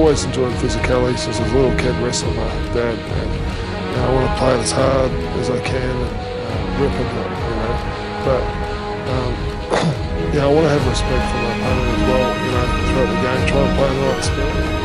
always enjoyed physicality since I was a little kid, wrestling my dad, and I want to play it as hard as I can and rip into it, But I want to have respect for my opponent as well, throughout the game, try and play in the right spirit.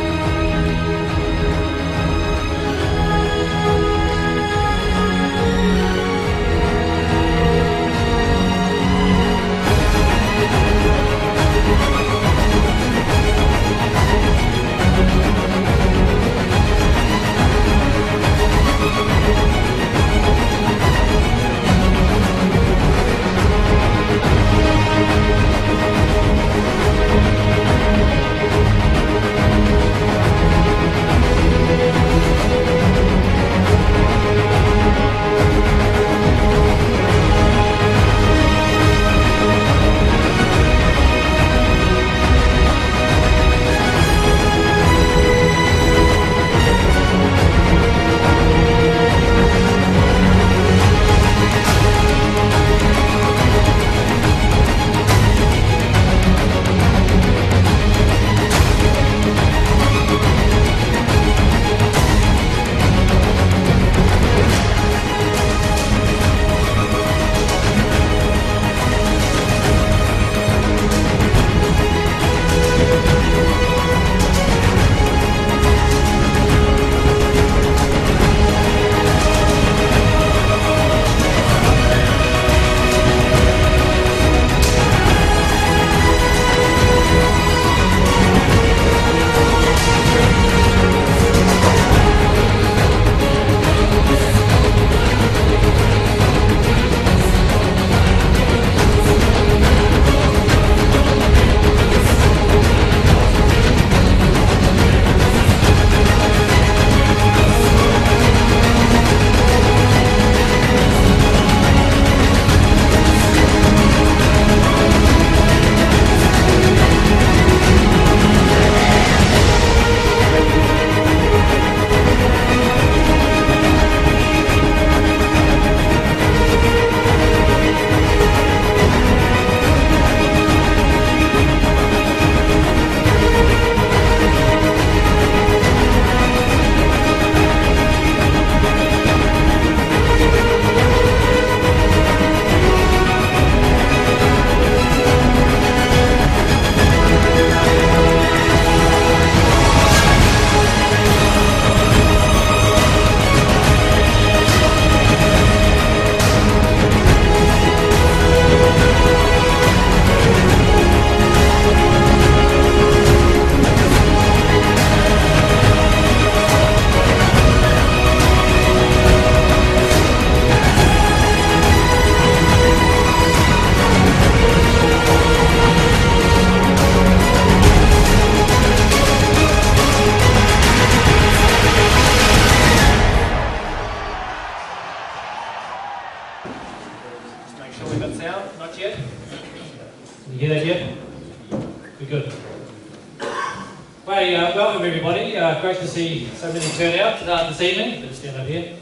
Welcome everybody. Great to see so many turn out this evening. Let's stand over here.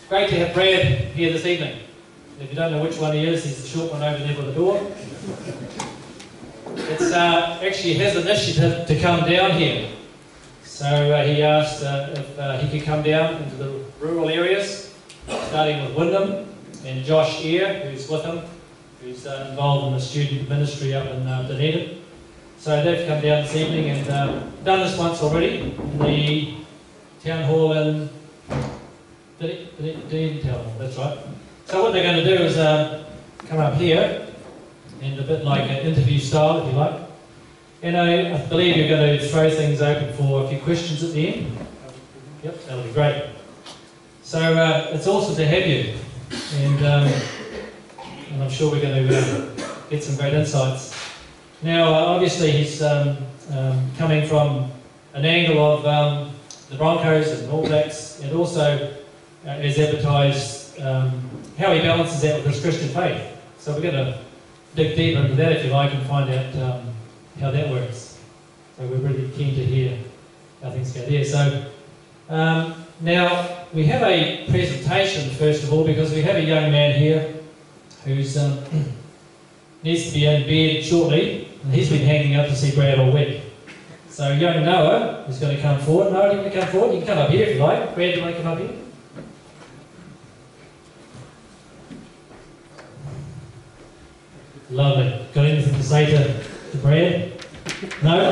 Great to have Brad here this evening. If you don't know which one he is, he's the short one over there by the door. It's actually his initiative to come down here. So he asked if he could come down into the rural areas, starting with Wyndham and Josh Eyre, who's with him, who's involved in the student ministry up in Dunedin. So they've come down this evening and done this once already in the town hall in Dunedin town hall, that's right. So what they're going to do is come up here, and a bit like an interview style, if you like. And I believe you're going to throw things open for a few questions at the end. Yep, that'll be great. So it's awesome to have you, and I'm sure we're going to get some great insights. Now, obviously, he's coming from an angle of the Broncos and All Blacks, and also has advertised how he balances that with his Christian faith. So we're going to dig deeper into that, if you like, and find out how that works. So we're really keen to hear how things go there. So now we have a presentation, first of all, because we have a young man here who's needs to be in bed shortly, and he's been hanging up to see Brad all week. So young Noah is going to come forward. Noah, do you want to come forward? You can come up here if you like. Brad, do you want to come up here? Lovely. Got anything to say to Brad? No?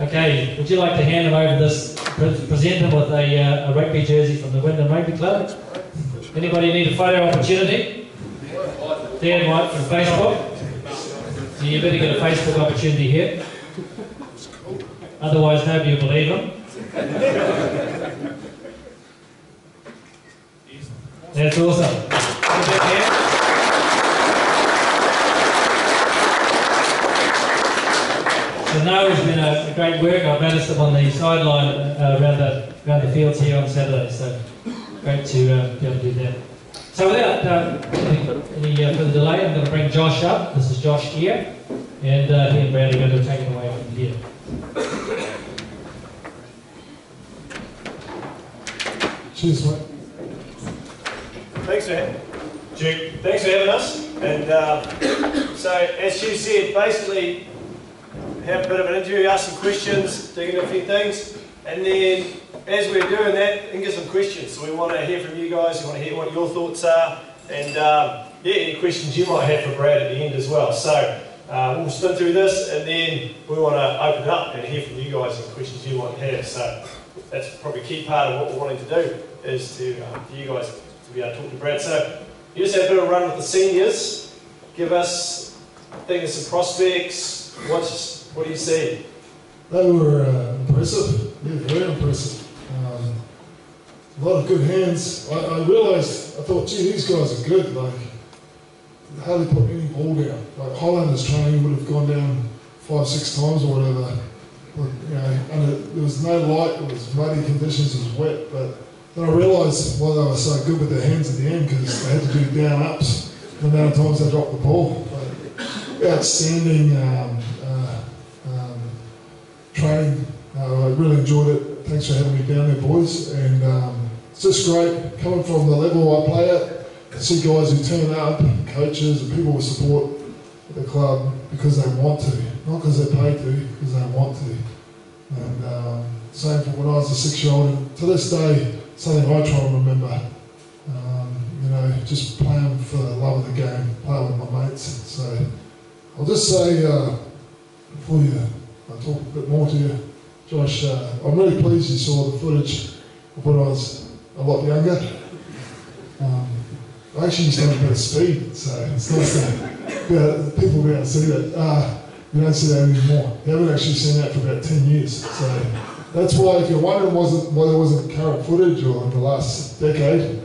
Okay, would you like to hand him over this, present him with a rugby jersey from the Wyndham Rugby Club? Anybody need a photo opportunity? Dan White from Facebook. So you better get a Facebook opportunity here. Otherwise nobody will believe him. That's awesome. So Noah's been a great work. I've noticed him on the sideline around the fields here on Saturday. So great to be able to do that. So without any further delay, I'm going to bring Josh up. This is Josh Eyre, and he and Brad are going to take it away from here. Cheers, mate. Thanks, man. Duke, thanks for having us. And so, as Stu said, basically have a bit of an interview, ask some questions, dig into a few things, and then as we're doing that, we can get some questions. So we want to hear from you guys, we want to hear what your thoughts are, and yeah, any questions you might have for Brad at the end as well. So we'll spin through this, and then we want to open it up and hear from you guys and questions you might have. So that's probably a key part of what we're wanting to do, is to for you guys to be able to talk to Brad. So you just had a bit of a run with the seniors. Give us, I think, there's some prospects. What do you see? They were impressive, yeah, very impressive. A lot of good hands. I realised, I thought, gee, these guys are good. Like, hardly put any ball down. Like Highlanders training would have gone down 5-6 times or whatever. But, you know, and there was no light. It was muddy conditions. It was wet. But then I realised why they were so good with their hands at the end, because they had to do down ups the amount of times they dropped the ball. But outstanding training. I really enjoyed it. Thanks for having me down there, boys. And it's just great coming from the level I play at, to see guys who turn up, coaches and people with support at the club because they want to, not because they're paid to, because they want to. And same from when I was a 6-year-old, and to this day, something I try and remember. You know, just playing for the love of the game, playing with my mates. So I'll just say, before I talk a bit more to you, Josh, I'm really pleased you saw the footage of when I was a lot younger. I actually used to have a bit of speed, so it's nice to people be able to see that. You don't see that anymore. You haven't actually seen that for about 10 years. So that's why, if you're wondering why there wasn't current footage or in the last decade,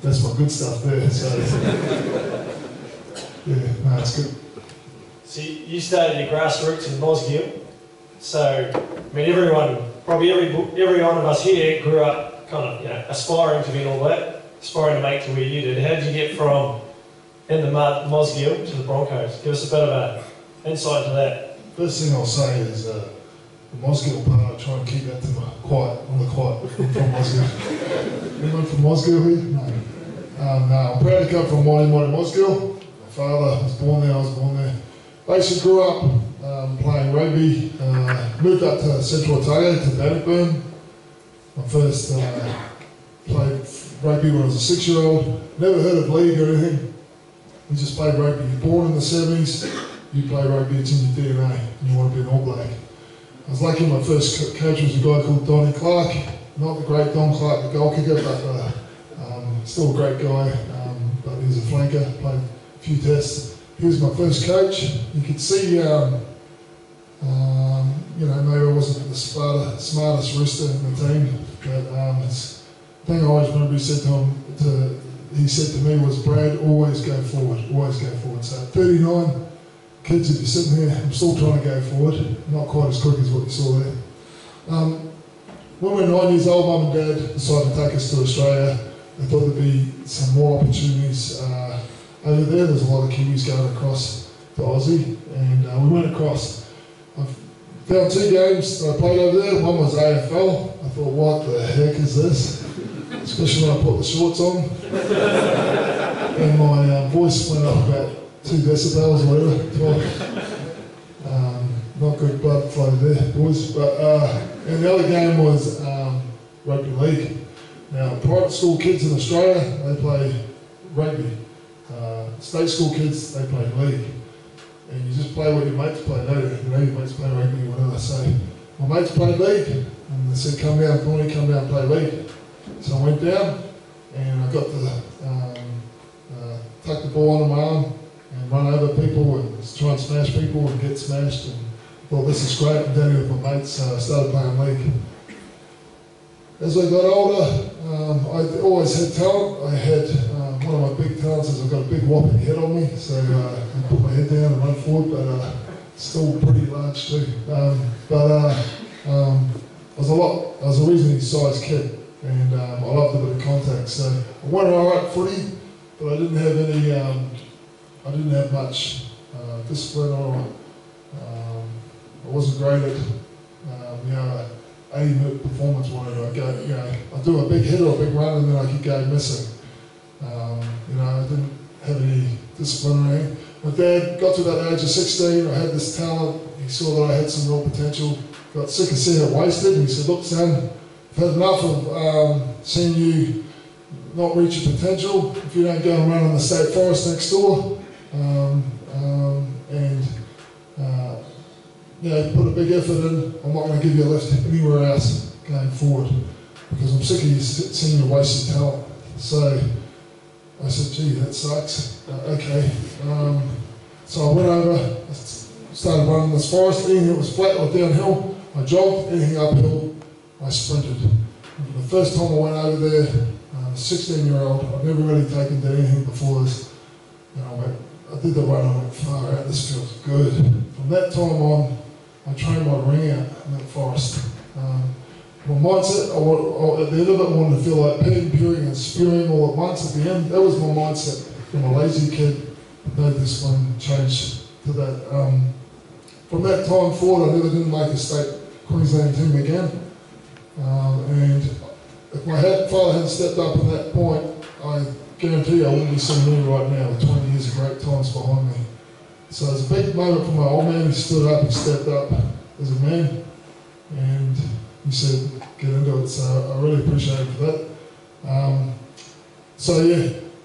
that's my good stuff there. So yeah, no, it's good. So you started your grassroots in Mosgiel. So, I mean, probably every one of us here grew up kind of, you know, aspiring to be an All Black, aspiring to make to where you did. How did you get from in the mud, Mosgiel, to the Broncos? Give us a bit of an insight into that. First thing I'll say is the Mosgiel part, I try and keep that to my quiet, on the quiet. I'm from Mosgiel. Anyone from Mosgiel here? No. No, I'm proud to come from mighty Mosgiel. My father was born there, I was born there. Basically grew up playing rugby, moved up to Central Otago, to Bannockburn. I first played rugby when I was a 6-year-old. Never heard of league or anything. We just played rugby. You're born in the 70s, you play rugby, it's in your DNA, and you want to be an All Black. I was lucky my first coach was a guy called Donnie Clark. Not the great Don Clark, the goal kicker, but still a great guy. But he was a flanker, played a few tests. He was my first coach. You could see, you know, maybe I wasn't the smartest rooster in the team, but the thing I always remember he said to me was, Brad, always go forward, always go forward. So at 39, kids, if you're sitting there, I'm still trying to go forward, not quite as quick as what you saw there. When we were 9 years old, Mum and Dad decided to take us to Australia. They thought there'd be some more opportunities over there. There's a lot of Kiwis going across to Aussie, and we went across. I found 2 games that I played over there. One was AFL. I thought, what the heck is this? Especially when I put the shorts on. And my voice went up about 2 decibels or whatever, 12. not good blood flow there, boys. But and the other game was rugby league. Now, private school kids in Australia, they play rugby. State school kids, they play league. And you just play what your mates play, don't you? You know, your mates play rugby or whatever. So my mates played league, and they said, come down, Thorny, come down and play league. So I went down, and I got to tuck the ball under my arm and run over people and try and smash people and get smashed. And thought, this is great. And down here with my mates, started playing league. As I got older, I always had talent. I had one of my big talents is I've got a big whopping head on me, so I put my head down and run forward, but still pretty large too. I was a reasonably sized kid, and I loved a bit of contact. So I went alright at footy, but I didn't have any. I didn't have much discipline or I wasn't great at 80-minute performance whenever I go. I'd do a big hit or a big run and then I could go missing. I didn't have any discipline or anything. My dad got to about the age of 16. I had this talent. He saw that I had some real potential. Got sick of seeing it wasted. And he said, look, son, I've had enough of seeing you not reach your potential. If you don't go and run in the state forest next door, put a big effort in, I'm not going to give you a lift anywhere else going forward because I'm sick of you seeing you waste your talent. So I said, gee, that sucks. Okay. So I went over, started running this forest. Anything that was flat or downhill, I jogged. Anything uphill, I sprinted. And for the first time I went over there, 16-year-old, I'd never really taken to anything before this. And I did the run, I went, far out, this feels good. From that time on, I trained my ring out in that forest. My mindset, at the end of it, I wanted to feel like peeing, purring and spewing all at once at the end. That was my mindset. From a lazy kid, no discipline, changed to that. From that time forward, I never didn't make a state Queensland team again. And if my father hadn't stepped up at that point, I guarantee you I wouldn't be sitting here right now with 20 years of great times behind me. So it was a big moment for my old man. He stood up and stepped up as a man, and he said, get into it. So I really appreciate it for that.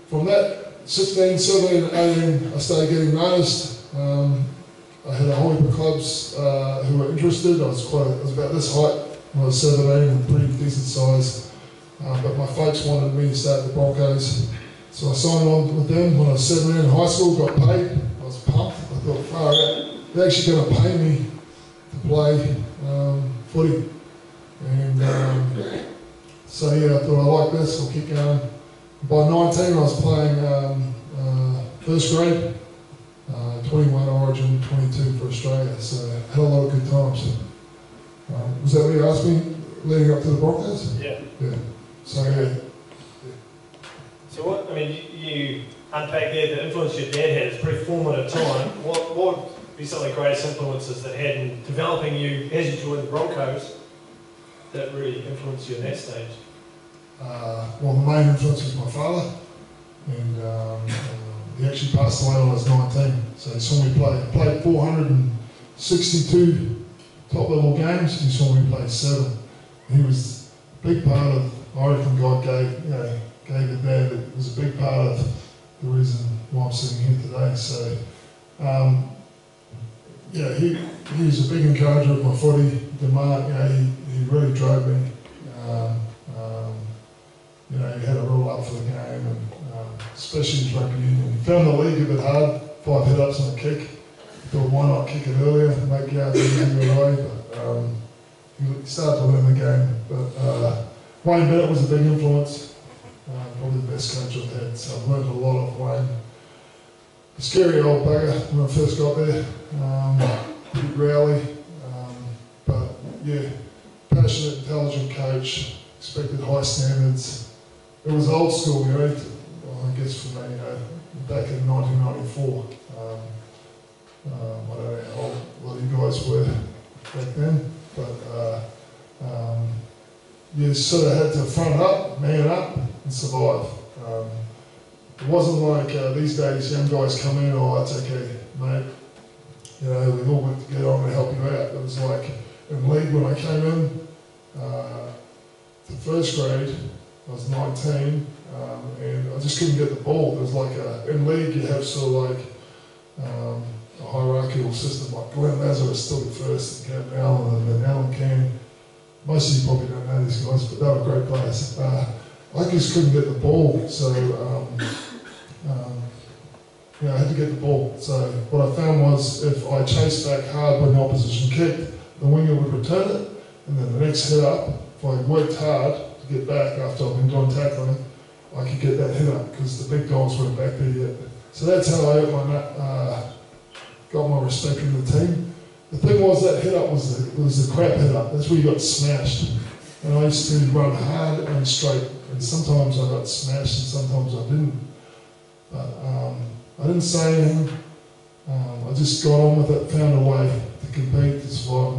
From that 16, 17, 18, I started getting noticed. I had a whole heap of clubs who were interested. I was about this height when I was 17 and pretty decent size. But my folks wanted me to start the Broncos. So I signed on with them when I was 17 in high school, got paid. I was pumped. I thought, far out, they're actually going to pay me to play footy. And I thought, I like this, I'll keep going. By 19, I was playing first grade, 21 Origin, 22 for Australia. So I had a lot of good times. Was that what you asked me leading up to the Broncos? Yeah. Yeah. So, yeah. So what, you unpack there, the influence your dad had, it's a pretty formative time. What would be some of the greatest influences that had in developing you as you joined the Broncos that really influenced you in that stage? The main influence was my father, and he actually passed away when I was 19. So he saw me play. I played 462 top-level games. He saw me play 7. He was a big part of. I reckon God gave it there. It was a big part of the reason why I'm sitting here today. So, he was a big encourager of my footy. He really drove me. He had a real love for the game, and especially in Rugby Union. He found the league a bit hard, 5 hit-ups and a kick. Thought, why not kick it earlier and make yards easier away? But he started to learn the game. But Wayne Bennett was a big influence. Probably the best coach I've had. So I've learned a lot of Wayne. A scary old bugger when I first got there. Big rowdy. But yeah, passionate, intelligent coach. Expected high standards. It was old school, I guess for me, back in 1994. I don't know how old a lot of you guys were back then, but you sort of had to front up, man up, and survive. It wasn't like these days young guys come in, oh, that's okay, mate, you know, we all work together, I'm going to help you out. It was like in league when I came in to first grade, I was 19, and I just couldn't get the ball. There was like in league you have sort of like a hierarchical system, like Glenn Lazarus still the first, and Gavin Allen, and then Alan Can. Most of you probably don't know these guys, but they were great players. I just couldn't get the ball, so you know, I had to get the ball. So what I found was if I chased back hard when the opposition kicked, the winger would return it, and then the next hit up, if I worked hard to get back after I've been doing tackling, I could get that hit up because the big goals weren't back there yet. So that's how I got my respect in the team. The thing was that hit up was the crap hit up. That's where you got smashed. And I used to run hard and straight, and sometimes I got smashed and sometimes I didn't. But I didn't say anything. I just got on with it, found a way to compete, to survive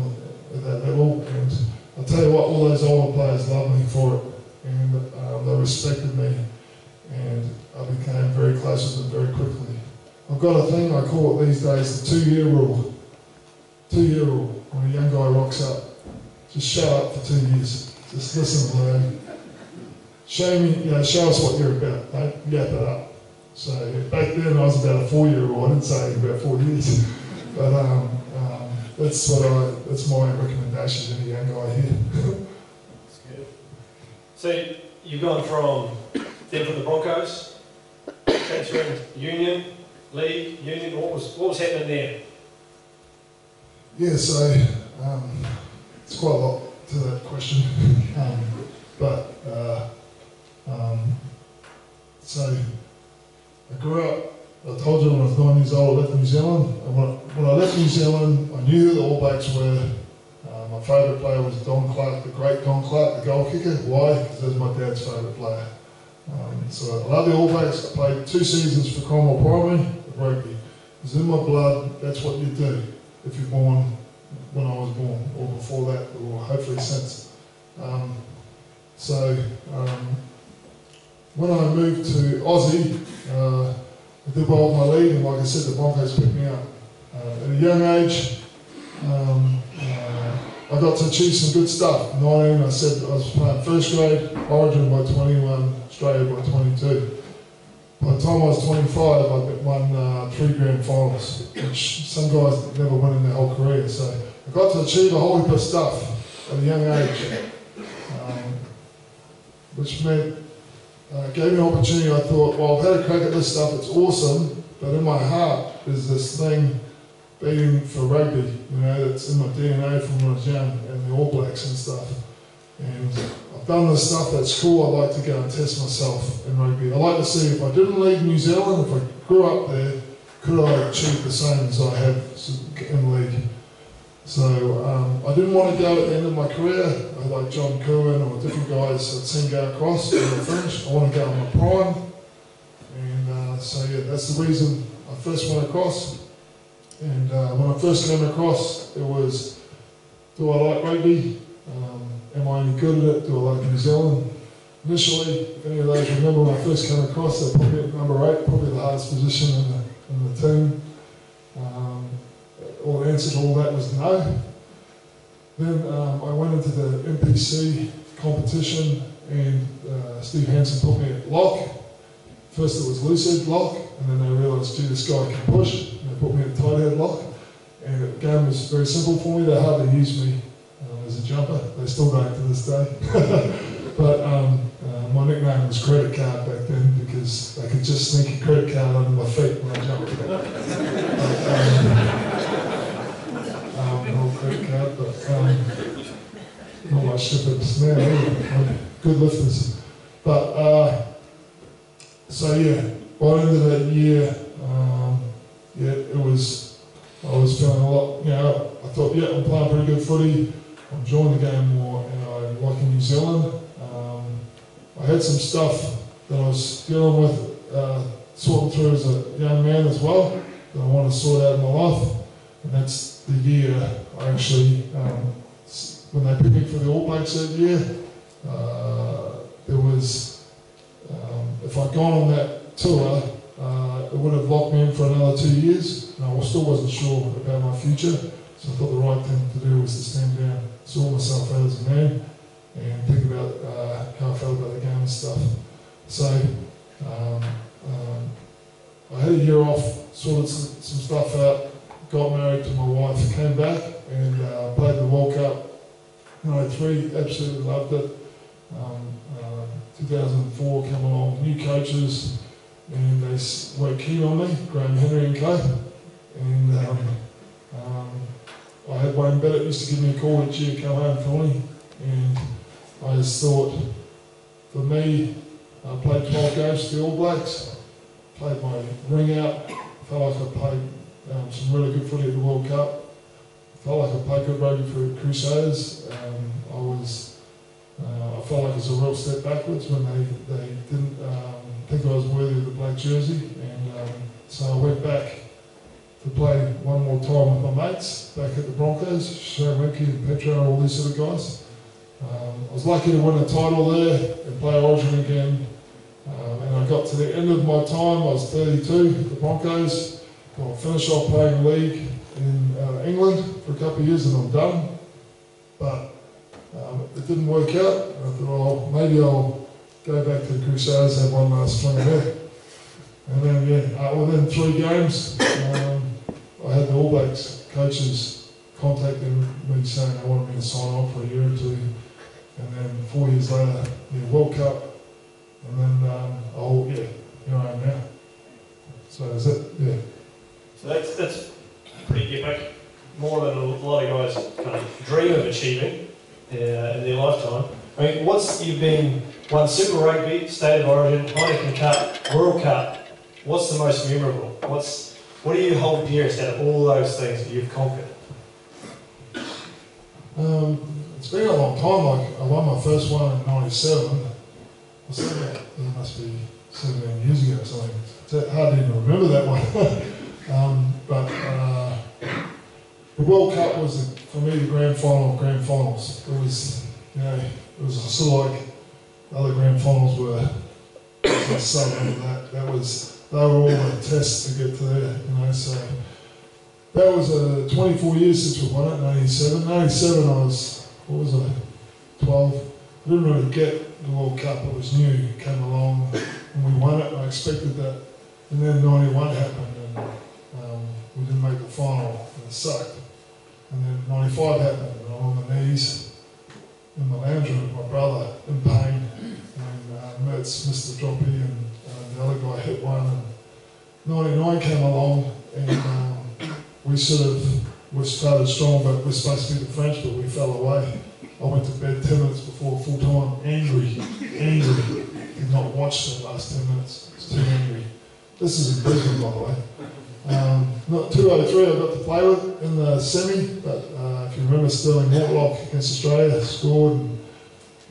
at that level. And I'll tell you what, all those older players loved me for it, and they respected me, and I became very close with them very quickly. I've got a thing, I call it these days the 2-year rule. 2-year rule. When a young guy rocks up, just shut up for 2 years. Just listen and learn. Show me, you know, show us what you're about. Don't yap it up. So back then I was about a 4-year rule. I didn't say about 4 years, but that's my recommendation to any young guy here. That's good. So you've gone from the Broncos, transferring Union, League, Union. What was happening there? Yeah, so it's quite a lot to that question, so I grew up. I told you when I was 9 years old I left New Zealand, and when I left New Zealand I knew who the All Blacks were. My favourite player was Don Clark, the great Don Clark, the goal kicker. Why? Because he was my dad's favourite player. So I love the All Blacks. I played 2 seasons for Cromwell Primary rugby. It was in my blood. That's what you do if you're born when I was born, or before that, or hopefully since. When I moved to Aussie, I did well with my league, and like I said, the Broncos picked me up. At a young age, I got to achieve some good stuff. 19, I said I was playing first grade, Origin by 21, Australia by 22. By the time I was 25, I won 3 grand finals, which some guys never win in their whole career. So I got to achieve a whole heap of stuff at a young age, which meant gave me an opportunity. I thought, well, I've had a crack at this stuff, it's awesome, but in my heart is this thing beating for rugby, you know, that's in my DNA from when I was young, and the All Blacks and stuff. And I've done this stuff that's cool. I'd like to go and test myself in rugby. I'd like to see if I didn't leave New Zealand, if I grew up there, could I achieve the same as I have in league? So I didn't want to go at the end of my career, like John Cohen or different guys I'd seen go across when I finished. I want to go in my prime. And so yeah, that's the reason I first went across. And when I first came across, it was, do I like rugby? Am I any good at it? Do I like New Zealand? Initially, if any of those remember when I first came across, they put me at number 8, probably the hardest position in the team. All the answer to all that was no. Then I went into the NPC competition, and Steve Hansen put me at lock. First it was lucid lock, and then they realised, gee, this guy can push, and they put me at tight head lock. And the game was very simple for me. They hardly used me as a jumper. They still don't to this day. But my nickname was Credit Card back then, because they could just sneak a credit card under my feet when I jumped. An old credit card, but not much difference now either. Good lifters. But so yeah, by the end of that year, yeah, I was feeling a lot, you know, I thought, yeah, I'm playing pretty good footy, I'm enjoying the game more, and I'm liking New Zealand. I had some stuff that I was dealing with, sorting through as a young man as well, that I wanted to sort out in my life, and that's the year I actually, when they picked me for the All Blacks that year, there was, if I'd gone on that tour, it would have locked me in for another 2 years, and I still wasn't sure about my future. So I thought the right thing to do was to stand down, sort myself out as a man, and think about how I felt about the game and stuff. So I had a year off, sorted some stuff out, got married to my wife, came back and played the World Cup. 93, absolutely loved it. 2004 came along, new coaches, and they weren't keen on me, Graham Henry and co. And I had Wayne Bennett used to give me a call each year, come home for me, and I just thought, for me, I played 12 games for the All Blacks, played my ring out, felt like I played some really good footy at the World Cup, felt like I played good rugby for Crusaders. I felt like it was a real step backwards when they didn't think I was worthy of the black jersey, and so I went back to play one more time with my mates back at the Broncos, Sharon and Petro, all these sort of guys. I was lucky to win a title there and play Origin again, and I got to the end of my time. I was 32 at the Broncos. I'll finish off playing league in England for a couple of years and I'm done. But it didn't work out. I thought, well, maybe I'll go back to the Crusaders, have one last swing there. And then, within 3 games, I had the All Blacks coaches contacting me saying they wanted me to sign on for a year or 2. And then 4 years later, the World Cup. And then, here I am now. So that's it, yeah. So that's pretty epic. More than a lot of guys kind of dream of achieving in their lifetime. I mean, you've won Super Rugby, State of Origin, Heineken Cup, World Cup. What's the most memorable? What do you hold dearest out of all those things that you've conquered? It's been a long time. Like I won my first one in '97. I said that it must be 17 years ago or something. It's hard to even remember that one. But the World Cup was, for me, the grand final of grand finals. It was, it was sort of like the other grand finals were southern. They were all the tests to get to there, So that was 24 years since we won it in '97. 97, I was, 12. I didn't really get the World Cup. It was new. It came along and we won it. I expected that. And then 91 happened and we didn't make the final and it sucked. And then 95 happened and I'm on my knees in the lounge room with my brother in pain. And Mertz missed the droppy and the other guy hit one. And 99 came along and we started strong, but we're supposed to be the French, but we fell away. I went to bed 10 minutes before full time, angry. Did not watch the last 10 minutes. It's too angry. This is in Brisbane, by the way. Not 203 I got to play with in the semi, but if you remember Sterling Mortlock against Australia, scored. And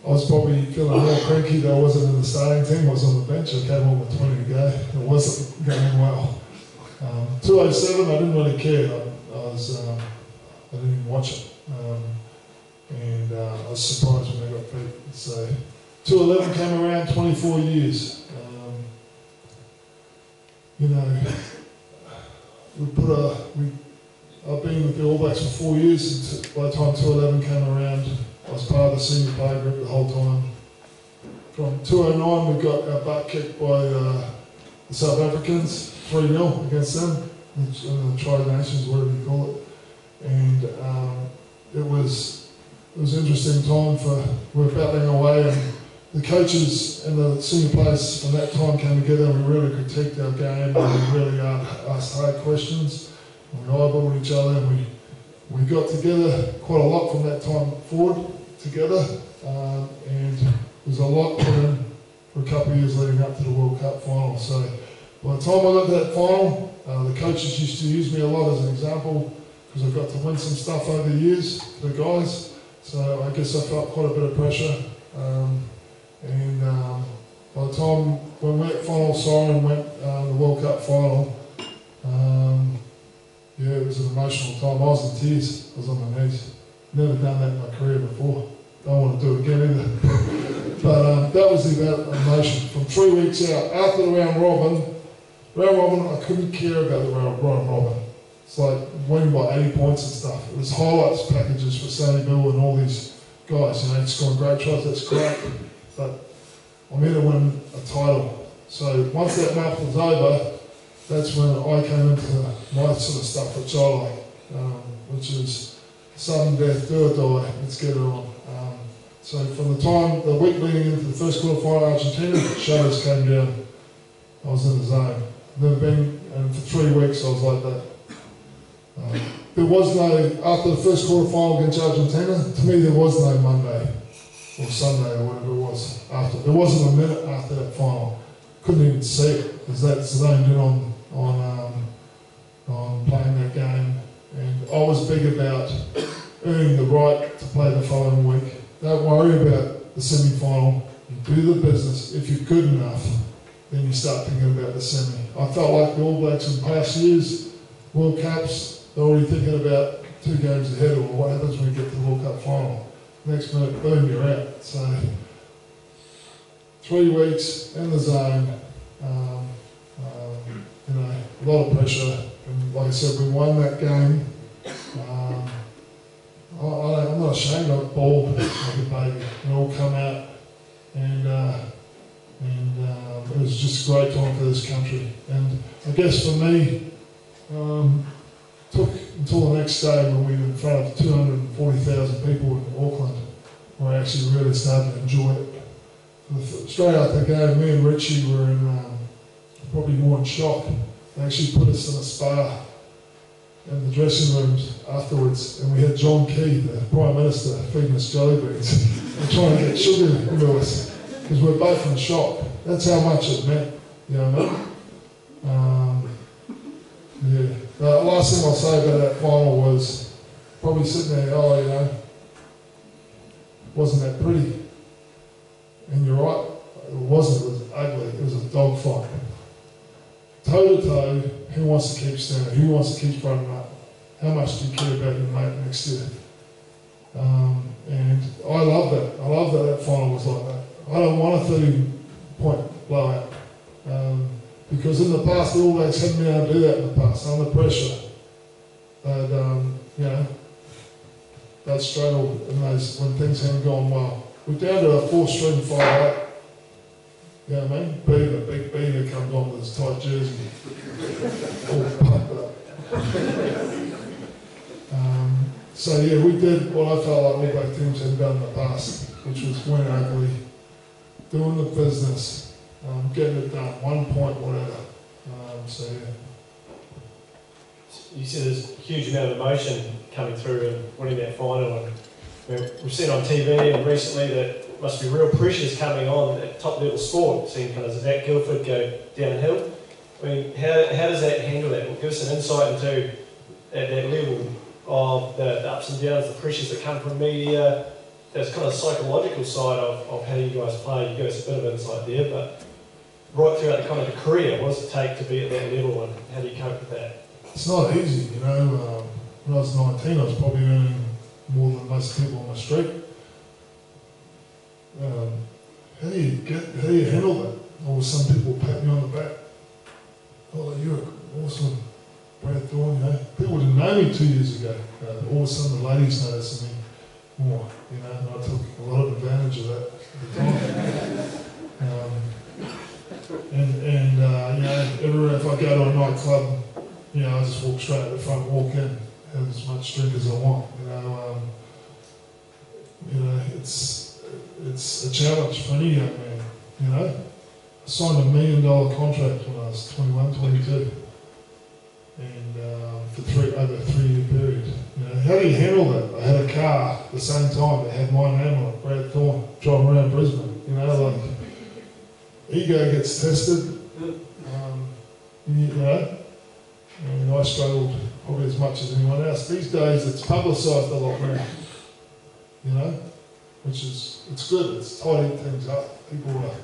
I was probably feeling more cranky that I wasn't in the starting team. I was on the bench. I came on with 20 to go. It wasn't going well. 207, I didn't really care. I didn't even watch it. And I was surprised when I got beat. So 211 came around, 24 years. I've been with the All Blacks for 4 years. And by the time 211 came around, I was part of the senior player group the whole time. From 209, we got our butt kicked by the South Africans, 3-0 against them, in the Trojan, whatever you call it. And it was an interesting time we were battling away, and the coaches and the senior players from that time came together and we really critiqued our game and we really asked hard questions. And we eyeballed each other and we got together quite a lot from that time forward together, and there was a lot put in for a couple of years leading up to the World Cup final. So by the time I got to that final, the coaches used to use me a lot as an example because I got to win some stuff over the years for the guys. So I guess I felt quite a bit of pressure. And by the time when that final siren went, the World Cup final, it was an emotional time. I was in tears. I was on my knees. Never done that in my career before. Don't want to do it again either. But that was the emotion. From 3 weeks out, after the round robin, round robin, I couldn't care about the round robin. It's like winning by 80 points and stuff. It was highlights packages for Sony Bill and all these guys, you know, scoring great tries, that's great. But I'm here to win a title. So once that month was over, that's when I came into my sort of stuff, which I like, which is sudden death, do or die, let's get it on. So from the week leading into the first quarter final Argentina, shadows came down. I was in the zone. And for 3 weeks I was like that. There was no, after the first quarter final against Argentina, to me there was no Monday or Sunday or whatever it was after. There wasn't a minute after that final. Couldn't even see it because that's zoned in on playing that game. And I was big about earning the right to play the following week. Don't worry about the semi-final. You do the business. If you're good enough, then you start thinking about the semi. I felt like the All Blacks in past years, World Cups, they're already thinking about 2 games ahead or what happens when you get to the World Cup final. Next minute, boom, you're out. So 3 weeks in the zone, you know, a lot of pressure. And like I said, we won that game. I'm not ashamed. I bawled like a baby. It all come out, and it was just a great time for this country. And I guess for me, took until the next day when we were in front of 240,000 people in Auckland, where I actually really started to enjoy it. Straight after the game, me and Richie were in probably more in shock. They actually put us in a spa in the dressing rooms afterwards, and we had John Key, the Prime Minister, feeding us jelly beans and trying to get sugar into us because we're both in shock. That's how much it meant, you know what I mean? Yeah. The last thing I'll say about that final was probably sitting there, oh, you know, wasn't that pretty? And you're right, it wasn't, it was ugly, it was a dogfight. Toe to toe, who wants to keep standing? Who wants to keep fronting up? How much do you care about your mate next year? And I love that. I love that that final was like that. I don't want a 30-point blowout. Because in the past, the All Blacks hadn't been able to do that in the past, under pressure. They'd, you know, they'd struggle in those, when things hadn't gone well. We're down to a 4-string 5-8. You know what I mean? Beaver, big Beaver comes on with his tight jersey, all pumped up. So yeah, we did what I felt like All Black teams had done in the past, which was win ugly, doing the business, getting it done, 1 point, whatever. So yeah. You said there's a huge amount of emotion coming through and winning that final. And we've seen on TV and recently that must be real pressures coming on at top level sport, seeing kind of Zach Guilford go downhill. I mean, how does that handle that? Well, give us an insight into that level of the ups and downs, the pressures that come from media, that's kind of psychological side of how you guys play. You gave us a bit of insight there, but right throughout the kind of the career, what does it take to be at that level and how do you cope with that? It's not easy, you know. When I was 19, I was probably earning more than most people on the street. How do you handle that? Or some people pat me on the back. Oh, you're awesome, Brad Thorn, you know. People didn't know me 2 years ago. All of a sudden the ladies noticed me more, you know, and I took a lot of advantage of that at the time. You know, everywhere, if I go to a nightclub, you know, I just walk straight at the front, walk in, have as much drink as I want, you know, it's a challenge for any young man, you know. I signed $1 million contract when I was 21, 22, and over a 3-year period. You know, how do you handle that? I had a car at the same time that had my name on it, Brad Thorn, driving around Brisbane. You know, like ego gets tested. You know, and I struggled probably as much as anyone else. These days, it's publicised a lot more. You know. Which is, it's good, it's tidying things up. People are,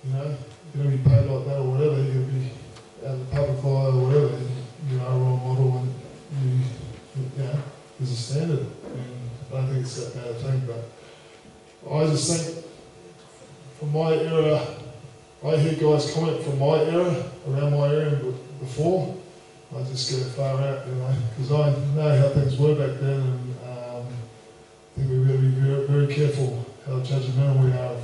you know, you're going to be paid like that or whatever, you're going to be out of the public eye or whatever, you know, a role model and you know, there's a standard. And I don't think it's that bad a thing, but I just think from my era, I hear guys guys comment from my area, around my area before, I just get far out, because I know how things were back then, and I think we really be very, very careful how judgmental we are of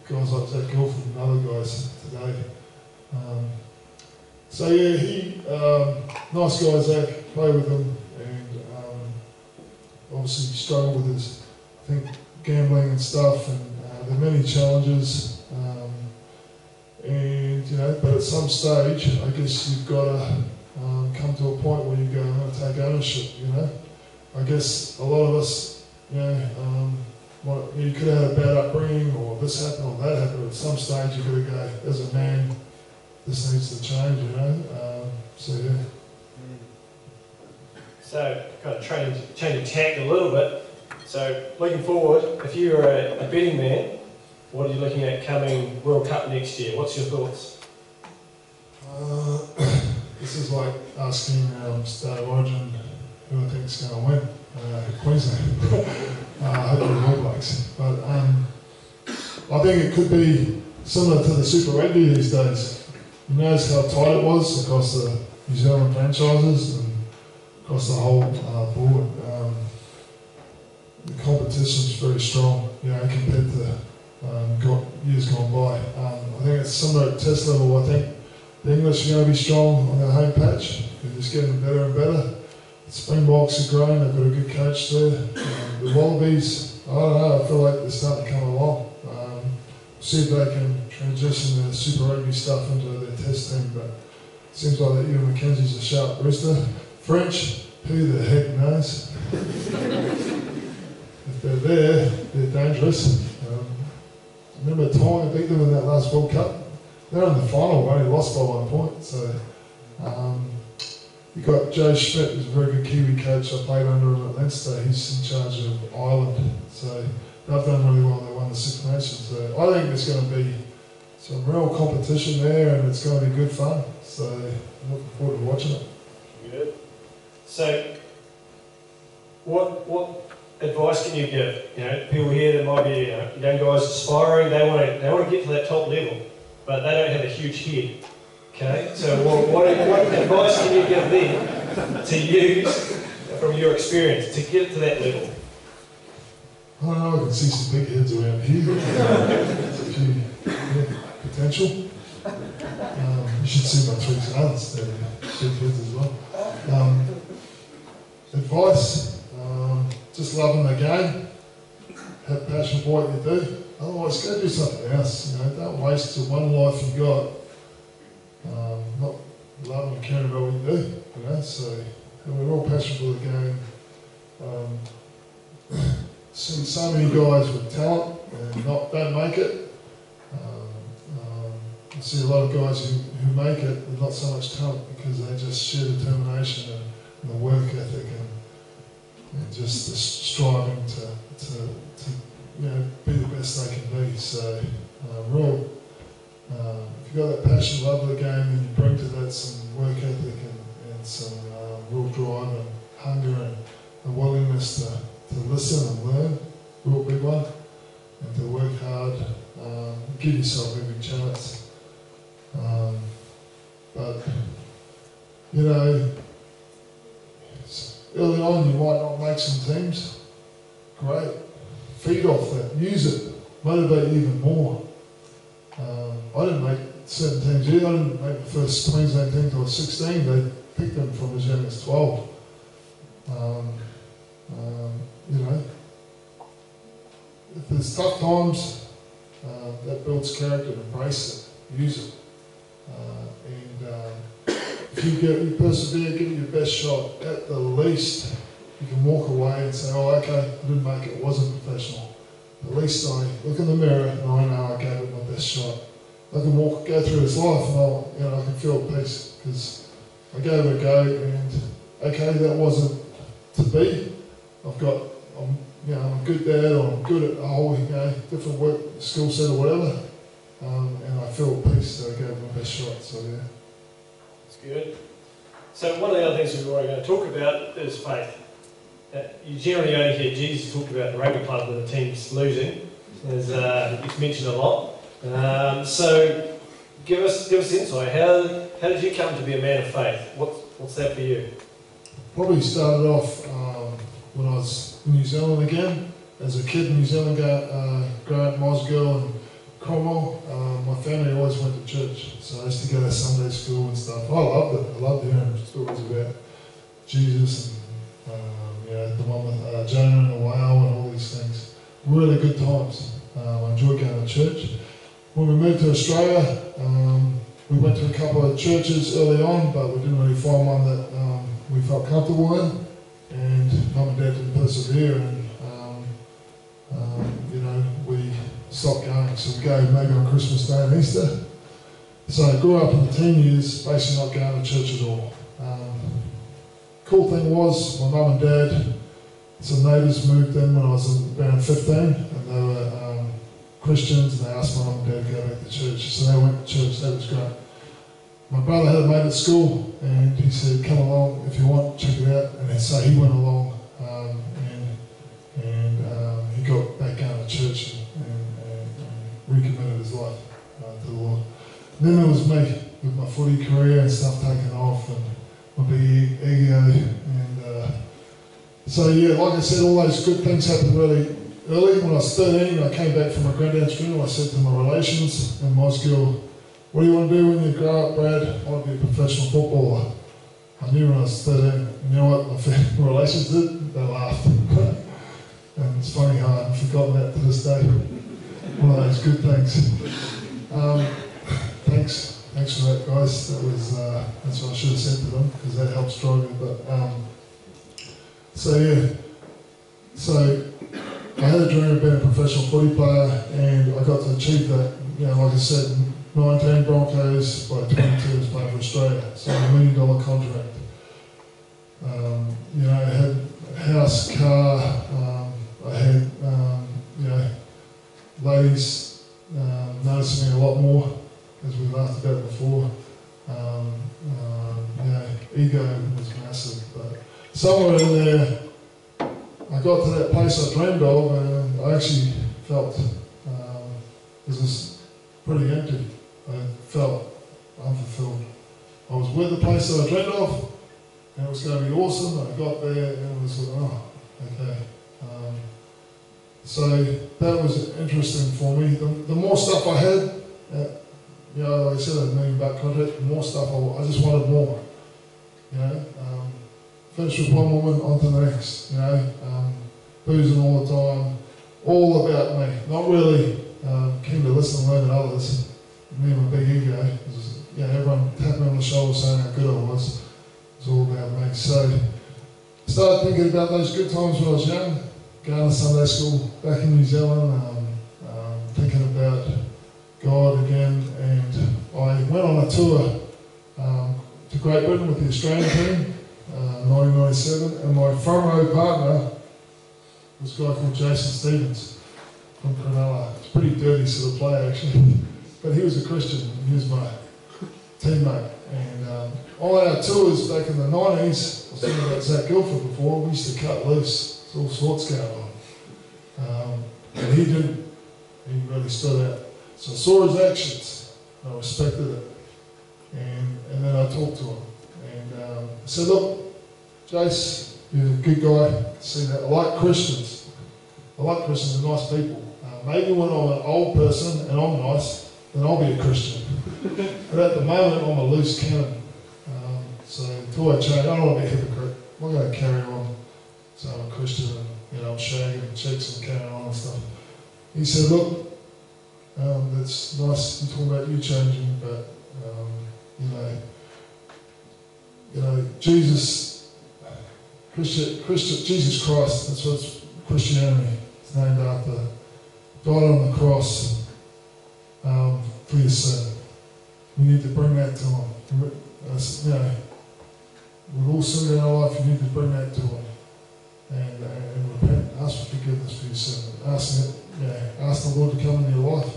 guys like Zach Gilford and other guys today. So yeah, nice guy Zach, play with him, and obviously struggled with his, I think, gambling and stuff, and there are many challenges. And but at some stage, I guess you've got to come to a point where you go, I'm going to take ownership. I guess a lot of us, you could have had a bad upbringing, or this happened or that happened. At some stage, you've got to go, as a man, this needs to change. So yeah. So, kind of change tack a little bit. So, looking forward, if you were a betting man, what are you looking at coming World Cup next year? What's your thoughts? This is like asking Star Origin who I think is going to win. Queensland. Hopefully the All Blacks. But I think it could be similar to the Super Rugby these days. You notice how tight it was across the New Zealand franchises and across the whole board. The competition's very strong, compared to years gone by. I think it's similar at test level. I think the English are going to be strong on their home patch. They're just getting better and better. The Springboks are growing. They've got a good coach there. The Wallabies, I don't know. I feel like they're starting to come along. See if they can transition their Super Rugby stuff into their test team. But it seems like that Ewan McKenzie's a sharp rooster. French, who the heck knows? If they're there, they're dangerous. Remember Tonga beat them in that last World Cup? They're in the final, we only lost by 1 point. So you've got Joe Schmidt, who's a very good Kiwi coach. I played under him at Leinster. He's in charge of Ireland. So they've done really well. They won the Six Nations. So I think there's going to be some real competition there, and it's going to be good fun. So I'm looking forward to watching it. Good. So what advice can you give? People here that might be young guys aspiring, they want to get to that top level, but they don't have a huge head. Okay, so what advice can you give them to use from your experience to get to that level? I don't know, I can see some big heads around here. Potential. You should see my 3 sons, they're big heads as well. Advice. Just loving the game, have passion for what you do. Otherwise, go do something else. Don't waste the one life you got. Not loving and caring about what you do. So have a real passion for the game. See so many guys with talent and don't make it. I see a lot of guys who make it with not so much talent because they just sheer determination and the work ethic and just the striving to be the best they can be. So if you've got that passion, love of the game, and you bring to that some work ethic and some real drive and hunger and a willingness to listen and learn, real big one, and to work hard, give yourself every chance. But early on, you might not make some teams. Great. Feed off that. Use it. Motivate you even more. I didn't make certain teams either. I didn't make the first Queensland team until I was 16. They picked them from as young as 12. If there's tough times, that builds character. Embrace it. Use it. If you persevere, give it your best shot. At the least, you can walk away and say, "Oh, okay, I didn't make it. It wasn't professional. At least I look in the mirror and I know I gave it my best shot. I can go through this life and I can feel at peace because I gave it a go. And okay, that wasn't to be. I'm a good dad, or I'm good at a whole, different work skill set or whatever, and I feel at peace that I gave it my best shot. So yeah." Good. So one of the other things we were going to talk about is faith. You generally only hear Jesus talk about the rugby club when the team's losing, as it's mentioned a lot. So give us insight. How did you come to be a man of faith? What's that for you? Probably started off when I was in New Zealand again. As a kid in New Zealand, growing up Mosgiel and Cromwell, my family always went to church. So I used to go to Sunday school and stuff. I loved it. I loved hearing stories about Jesus and the one with Jonah and the whale and all these things. Really good times. I enjoyed going to church. When we moved to Australia, we went to a couple of churches early on, but we didn't really find one that we felt comfortable in. And Mum and Dad didn't persevere, and we stopped going. So we go maybe on Christmas Day and Easter. So I grew up in the teen years, basically not going to church at all. Cool thing was, my mum and dad, some neighbours moved in when I was around 15, and they were Christians, and they asked my mum and dad to go back to church. So they went to church. That was great. My brother had a mate at school, and he said, "Come along if you want, check it out." And so he went along, and he got back going to church and recommitted his life to the Lord. And then there was me with my footy career and stuff taking off, and my big ego, and so yeah, like I said, all those good things happened really early. When I was 13, I came back from my granddad's funeral. I said to my relations in Mosgiel, "What do you want to do when you grow up, Brad?" "I want to be a professional footballer." I knew when I was 13. You know what my relations did? They laughed. And it's funny how I've forgotten that to this day. One of those good things. Thanks for that, guys. That's what I should have said to them, because that helps drive me. But so I had a dream of being a professional footy player, and I got to achieve that. Like I said, 19 Broncos, by 22 was playing for Australia, so $1 million contract. I had a house, car, I had, ladies noticing me a lot more, as we laughed about before. Ego was massive, but somewhere in there, I got to that place I dreamed of, and I actually felt it was pretty empty. I felt unfulfilled. I was with the place that I dreamed of, and it was going to be awesome. And I got there, and it was like, oh, okay. So that was interesting for me. The more stuff I had, like I said, a $1 million contract. The more stuff I just wanted more. Finished with one woman, on to the next. Boozing all the time, all about me. Not really keen to listen and learn at others. Me and my big ego. Everyone tapped me on the shoulder saying how good I was. It was all about me. So I started thinking about those good times when I was young, going to Sunday school back in New Zealand, thinking about God again, and I went on a tour to Great Britain with the Australian team, 1997, and my front row partner was a guy called Jason Stevens from Cronulla. It's a pretty dirty sort of player actually, but he was a Christian, and he was my teammate. And on our tours back in the 90s, I was talking about Zach Guilford before, we used to cut loose. There's all sorts going on. And he didn't. He really stood out. So I saw his actions, I respected it. And then I talked to him. And I said, "Look, Jace, you're a good guy. I see that. I like Christians. They're nice people. Maybe when I'm an old person and I'm nice, then I'll be a Christian. But at the moment, I'm a loose cannon. So until I change, I don't want to be a hypocrite. I'm not going to carry on. So I'm a Christian and, I'm shagging chicks and carrying on and stuff." He said, "Look, that's nice you talking about you changing, but, Jesus Christ, that's what Christianity is named after, died on the cross for your sin. You need to bring that to him. We've all sinned in our life, you need to bring that to him. And repent, ask for forgiveness for your sin. Ask the Lord to come into your life.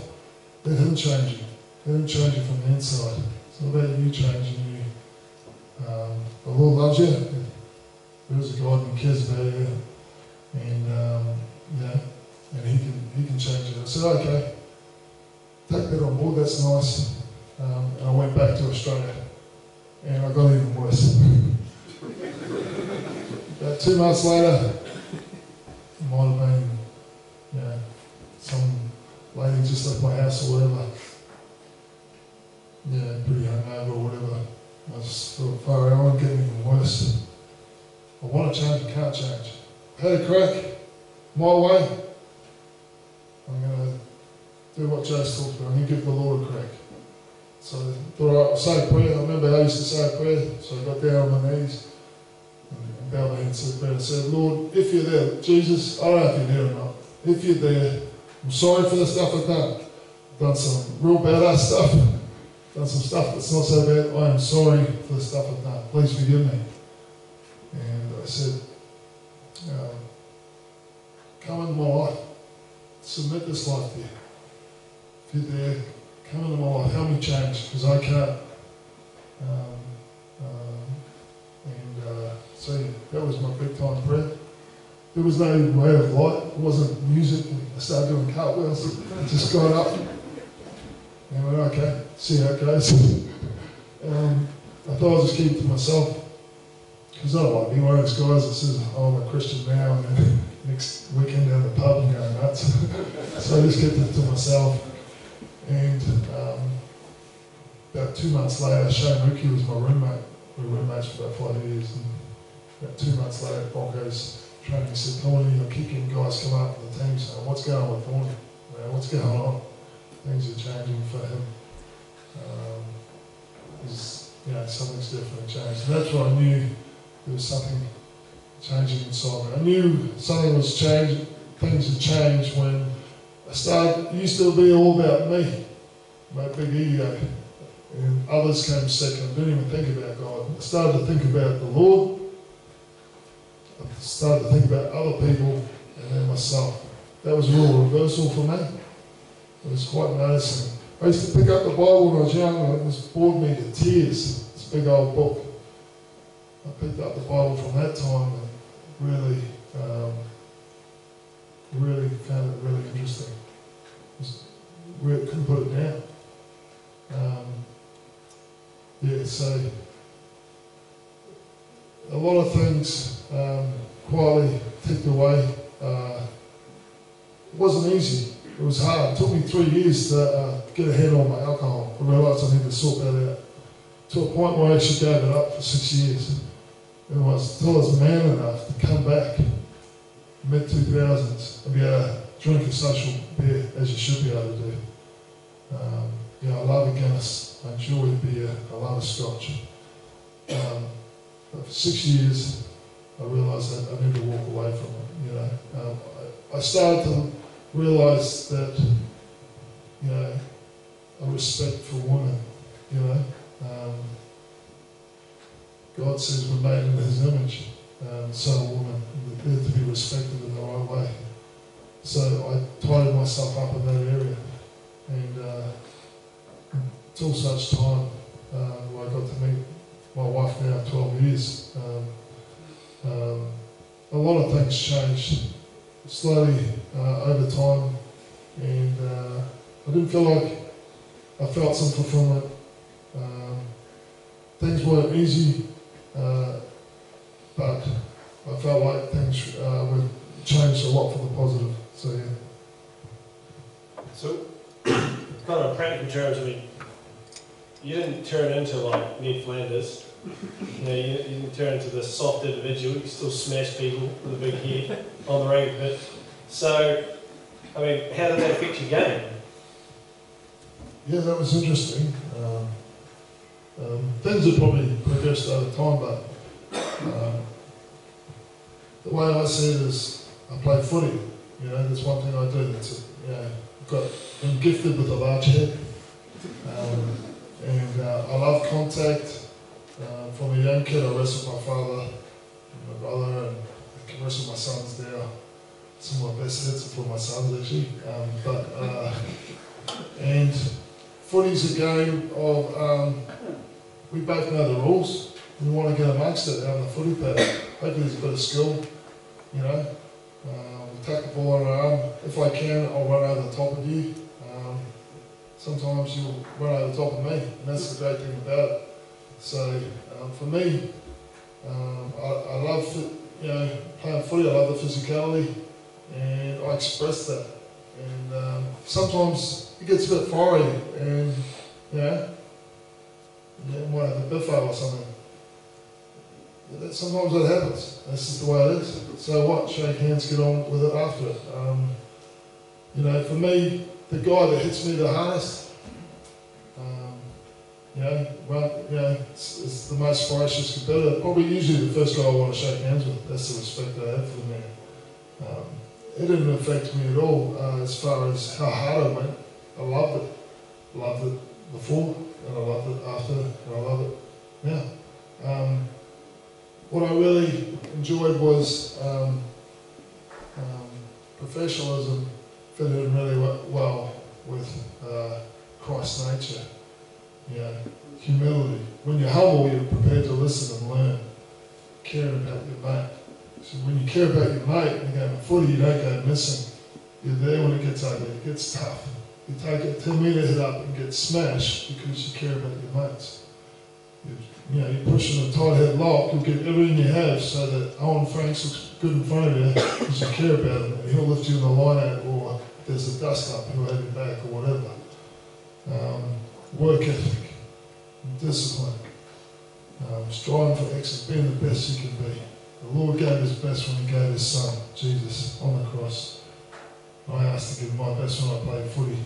Let him change you. Let him change you from the inside. It's not about you changing you. The Lord loves you. There is a God who cares about you. And he can change you." I said, "Okay, take that on board, that's nice." and I went back to Australia, and I got even worse. About 2 months later, it might have been, some lady just left my house or whatever. Pretty hungover or whatever. I just thought, far out, I'm getting even worse. I want to change, I can't change. I had a crack, my way. I'm going to do what Joe's talked about. I'm going to give the Lord a crack. So I thought, I'll say a prayer. I remember I used to say a prayer. So I got down on my knees and bowed my head and said a prayer. I said, Lord, if you're there, Jesus, I don't know if you're there or not. If you're there, I'm sorry for the stuff I've done. I've done some real badass stuff. Done some stuff that's not so bad. I am sorry for the stuff I've done. Please forgive me. And I said, come into my life. Submit this life to you. If you're there, come into my life. Help me change, because I can't. So that was my big time prayer. There was no way of light. It wasn't music. I started doing cartwheels. I just got up and went, okay, see how it goes. I thought I'd just keep it to myself, because I don't like being one of those guys that says, oh, I'm a Christian now, and then next weekend down the pub and going nuts. So I just kept it to myself. And about 2 months later, Shane Ricky was my roommate. We were roommates for about 5 years. And about 2 months later, Broncos training said, Thorny, you're kicking guys come up to the team saying, what's going on with Thorny? What's going on? Things are changing for him. Something's definitely changed. And that's when I knew there was something changing inside me. I knew something was changing, things had changed when I started, it used to be all about me, my big ego. And others came second. I didn't even think about God. I started to think about the Lord. I started to think about other people and then myself. That was a real reversal for me. It was quite noticing. I used to pick up the Bible when I was young, and it just bored me to tears, this big old book. I picked up the Bible from that time and really found it really interesting. Couldn't put it down. So a lot of things quietly ticked away. It wasn't easy. It was hard. It took me 3 years to get a handle on my alcohol. I realised I needed to sort that out. To a point where I actually gave it up for 6 years. And until I was man enough to come back mid-2000s and be able to drink a social beer as you should be able to do. I love a Guinness, I enjoy beer, I love a Scotch. But for 6 years, I realised that I need to walk away from it. I started to realise that, a respect for women. God says we're made in His image, so are women. They're to be respected in the right way. So I tidied myself up in that area, and until such time where I got to meet my wife now 12 years, a lot of things changed slowly over time, and I didn't feel like I felt some fulfillment. Things weren't easy, but I felt like things were changed a lot for the positive. So yeah. So, kind of practical terms, you didn't turn into like Ned Flanders. You didn't turn into this soft individual. You still smash people with a big head on the rugby pitch. So, how did that affect your game? Yeah, that was interesting. Things have probably progressed over time, but the way I see it is I play footy. That's one thing I do. I'm gifted with a large head, and I love contact. From a young kid, I wrestled my father, and my brother, and I can wrestle my sons now. Some of my best hits are for my sons, actually. And footy's a game of, we both know the rules. We want to get amongst it out on the footy pitch. Hopefully there's a bit of skill, we take the ball on our arm. If I can, I'll run over the top of you. sometimes you'll run over the top of me, and that's the great thing about it. So for me, I love playing footy. I love the physicality, and I express that. And sometimes it gets a bit fiery, and you might have a biffo or something. Sometimes that happens. That's just the way it is. So what? Shake hands, get on with it after it. For me, the guy that hits me the hardest, it's the most ferocious competitor. Probably usually the first guy I want to shake hands with. That's the respect I have for the man. It didn't affect me at all as far as how hard I went. I loved it. Loved it before, and I loved it after, and I love it now. What I really enjoyed was professionalism fitted in really well with Christ's nature. Humility. When you're humble, you're prepared to listen and learn. Caring about your mate. So when you care about your mate and you go footy, you don't go missing. You're there when it gets ugly, it gets tough. You take a 10-metre hit up and get smashed because you care about your mates. You're pushing a tight head lock, you'll get everything you have so that Owen Franks looks good in front of you because you care about him, and he'll lift you in the line out, or if there's a dust up, he'll have your back or whatever. Work ethic, discipline, striving for excellence, being the best you can be. The Lord gave his best when he gave his son, Jesus, on the cross. I asked to give my best when I played footy.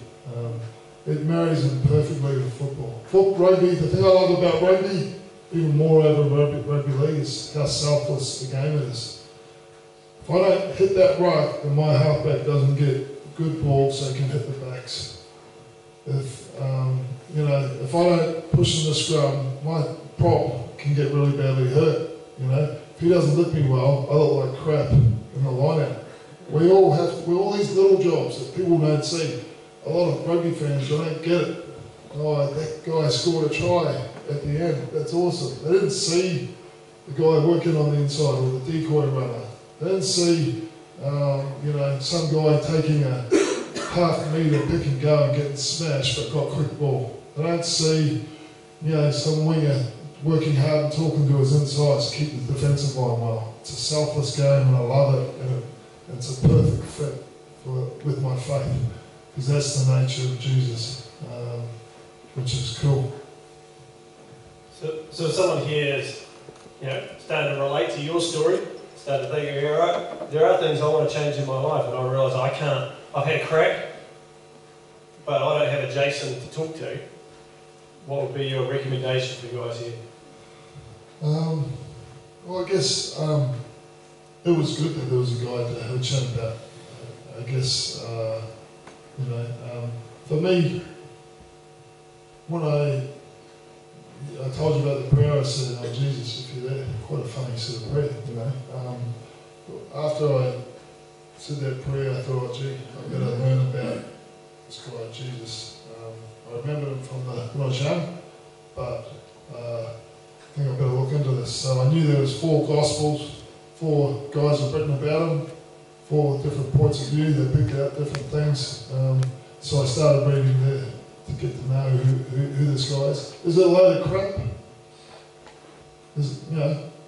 It marries in perfectly with football. Rugby, the thing I love about rugby, even more over rugby league, is how selfless the game is. If I don't hit that ruck, then my halfback doesn't get good ball so he can hit the backs. If I don't push in the scrum, my prop can get really badly hurt. If he doesn't lift me well, I look like crap in the line-out. We all these little jobs that people don't see. A lot of rugby fans don't get it. Oh, that guy scored a try at the end. That's awesome. They didn't see the guy working on the inside or the decoy runner. They didn't see, some guy taking a half-metre pick and go and getting smashed but got quick ball. They don't see, some winger working hard and talking to his insides to keep the defensive line well. It's a selfless game and I love it, and it's a perfect fit with my faith, because that's the nature of Jesus, which is cool. So someone here is, starting to relate to your story, starting to think, there are things I want to change in my life, and I realise I can't. I've had a crack, but I don't have a Jason to talk to. What would be your recommendation for you guys here? Well, I guess it was good that there was a guy to have a chat about. I guess, for me, when I told you about the prayer, I said, "Oh Jesus, if you're there," quite a funny sort of prayer, After I said that prayer, I thought, "Oh gee, I've got to learn about this guy Jesus." I remembered him from when I was young, but I think I've got to look into this. So I knew there was 4 Gospels, 4 guys have written about him, 4 different points of view. They picked out different things. So I started reading there to get to know who this guy is. Is it a load of crap?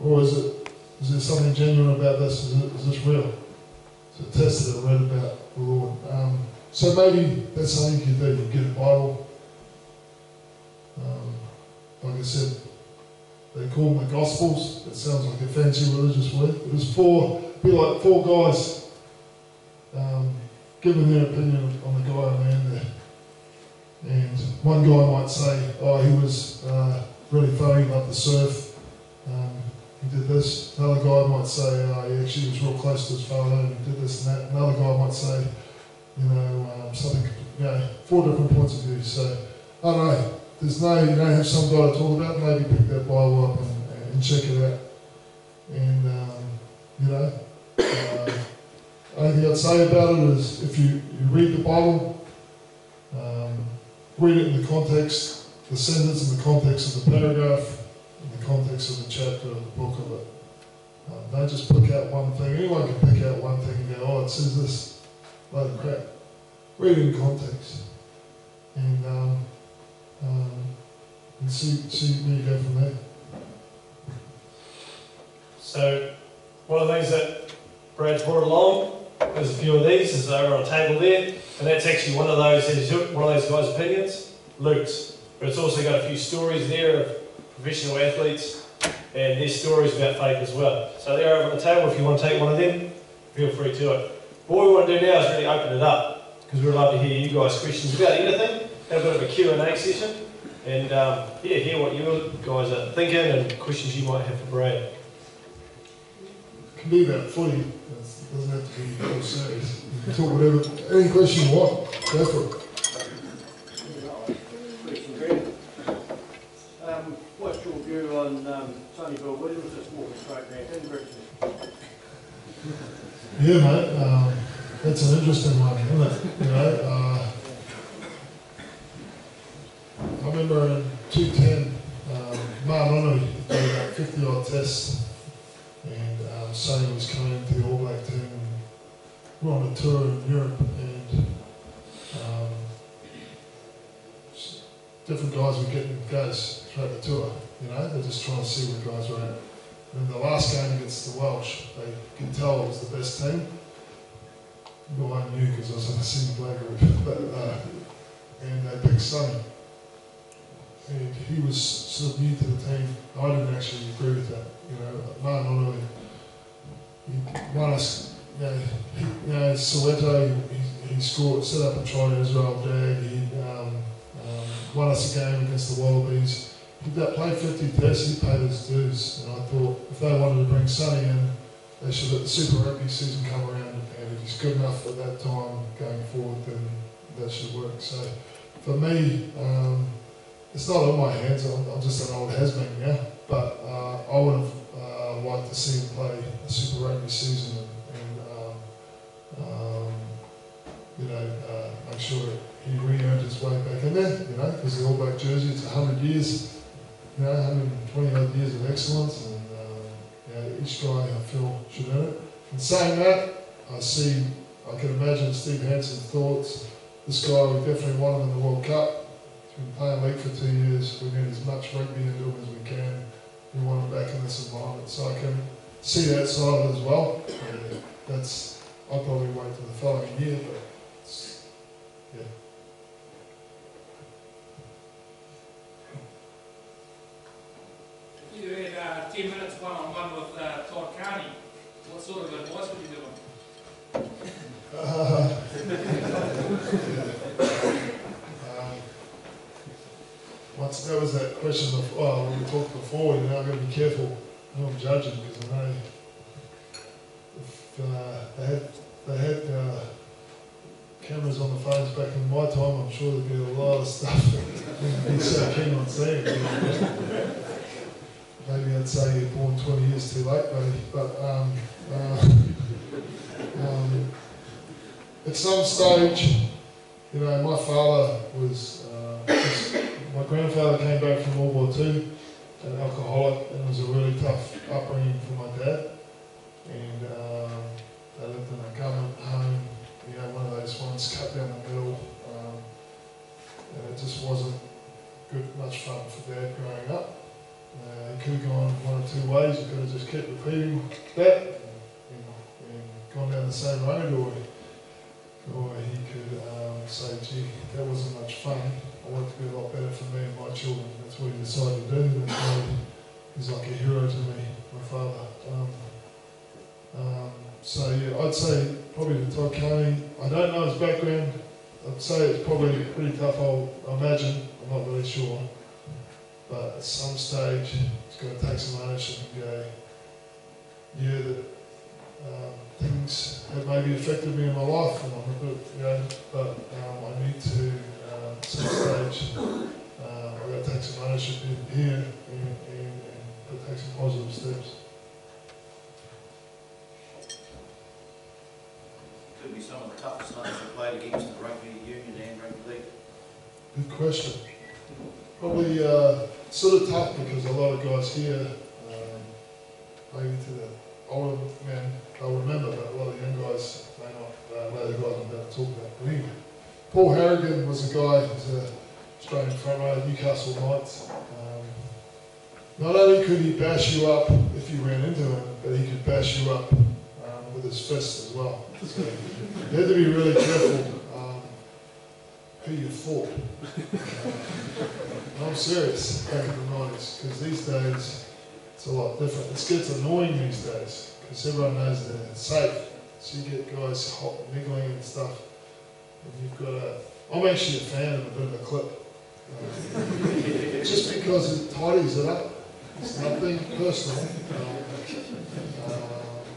Or is there something genuine about this? Is this real? So I tested it, read about the Lord. So maybe that's something you can do. You get a Bible. Like I said, they call them the Gospels. It sounds like a fancy religious word. It was 4 guys giving their opinion on the guy on the end there. And one guy might say, "Oh, he was really funny, he loved the surf. He did this." Another guy might say, "Oh, he actually was real close to his father and he did this and that." Another guy might say, something, 4 different points of view. So, I don't know. You don't have some guy to talk about, maybe pick that Bible up and check it out. And, only thing I'd say about it is if you read the Bible, read it in the context, the sentence in the context of the paragraph, in the context of the chapter of the book of it. Don't just pick out one thing. Anyone can pick out one thing and go, "Oh, it says this," load of crap. Read it in context. and see where you go from there. So, one of the things that Brad's brought along, there's a few of these, is over on a table there, and that's actually one of those guys' opinions, Luke's. But it's also got a few stories there of professional athletes and their stories about faith as well. So they're over on the table. If you want to take one of them, feel free to it. What we want to do now is really open it up, because we'd love to hear you guys' questions about anything, have a bit of a Q&A session, and hear what you guys are thinking and questions you might have for Brad. It can be about footy, it doesn't have to be all serious. You can talk whatever, any question you want, go for it. What's your view on Sony Williams' walking program in Britain? Yeah, mate, that's an interesting one, isn't it? You know, I remember in 2010, Maranono did about 50 odd tests, and Sony was coming into the All Black team, and we're on a tour in Europe, and different guys were getting goes throughout the tour. You know, they're just trying to see where guys were at. And in the last game against the Welsh, they could tell it was the best team. Well, I knew because I was on the senior play group, but and they picked Sonny. And he was sort of new to the team. I didn't actually agree with that. You know, Maranono, he won us. You know, Soweto, he scored, set up a try in Israel Jag. He won us a game against the Wallabies. He played 50 tests, he paid his dues, and I thought if they wanted to bring Sonny in, they should let the Super Rugby season come around, and if he's good enough at that time going forward, then that should work. So for me, it's not on my hands, I'm just an old has-been now, but I would have liked to see him play a Super Rugby season and you know, make sure that he re-earned his way back in there, you know, because the All Black jersey, it's 100 years, you know, 120 odd years of excellence, and you know, each guy I feel should earn it. In saying that, I can imagine Steve Hansen's thoughts. This guy, we definitely want him in the World Cup. He's been playing league for 2 years. We need as much rugby into him as we can. We want him back in this environment. So I can see that side of it as well. I'll probably wait till the following year, but yeah. You had 10 minutes one-on-one with Todd Carney. What sort of advice would you give him? That was that question of, when we talked before, you know, I've got to be careful who I'm judging, because I know if they had cameras on the phones back in my time, I'm sure there'd be a lot of stuff that wouldn't be so keen on seeing. You know? Maybe I'd say you're born 20 years too late, buddy. But at some stage, you know, my father my grandfather came back from World War II, an alcoholic, and it was a really tough upbringing for my dad. And they lived in a government home, you know, one of those ones cut down the middle, and it just wasn't much fun for Dad growing up. He could have gone one or two ways. He could have just kept repeating that and gone down the same road, or he could say, gee, that wasn't much fun. I want it to be a lot better for me and my children. That's what he decided to do. And that's why he's like a hero to me, my father. So yeah, I'd say probably to Todd Carney. I don't know his background. I'd say it's probably pretty tough, I imagine. I'm not really sure. But at some stage, he's got to take some ownership and go, yeah, that things have maybe affected me in my life, and I'm a bit, you know, but I need to, at some stage, I've got to take some ownership in here and take some positive steps. Could be some of the toughest ones we played against the Rugby Union and Rugby League. Good question. Probably sort of tough because a lot of guys here, maybe to the older men, they'll remember, but a lot of young guys may not know the guys I'm about to talk about. But anyway, Paul Harrigan was a guy who's an Australian front row, Newcastle Knights. Not only could he bash you up if you ran into him, but he could bash you up with his fist as well. So you had to be really careful who you fought. I'm serious, back in the 90s, because these days it's a lot different. It gets annoying these days, because everyone knows that it's safe. So you get guys hot niggling and stuff, and you've got to... I'm actually a fan of a bit of a clip. Just because it tidies it up. It's nothing personal.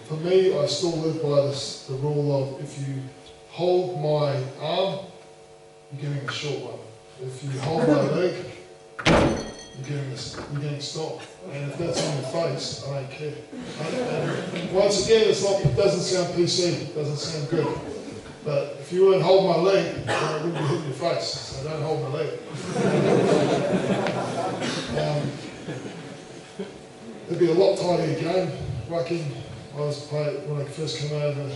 For me, I still live by the rule of if you hold my arm, you're getting a short one. If you hold my leg, you're getting stopped. And if that's on your face, I don't care. And once again, it doesn't sound PC, it doesn't sound good. But if you wouldn't hold my leg, then I wouldn't be hitting your face. So don't hold my leg. It'd be a lot tighter game. Rucking, when I first came over,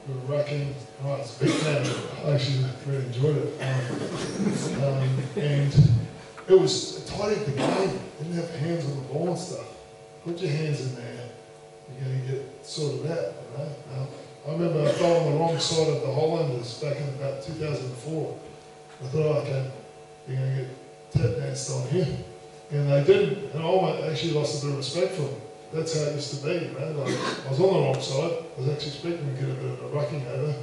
we were rucking. Oh, it's a big game. I actually really enjoyed it. And it tidied the game. Didn't have hands on the ball and stuff. Put your hands in there, you're going to get sorted out. You know? I remember I fell on the wrong side of the Hollanders back in about 2004. I thought, okay, you're going to get tap danced on here. And they didn't, and I actually lost a bit of respect for them. That's how it used to be, you know. Like, I was on the wrong side, I was actually expecting to get a bit of a rucking over.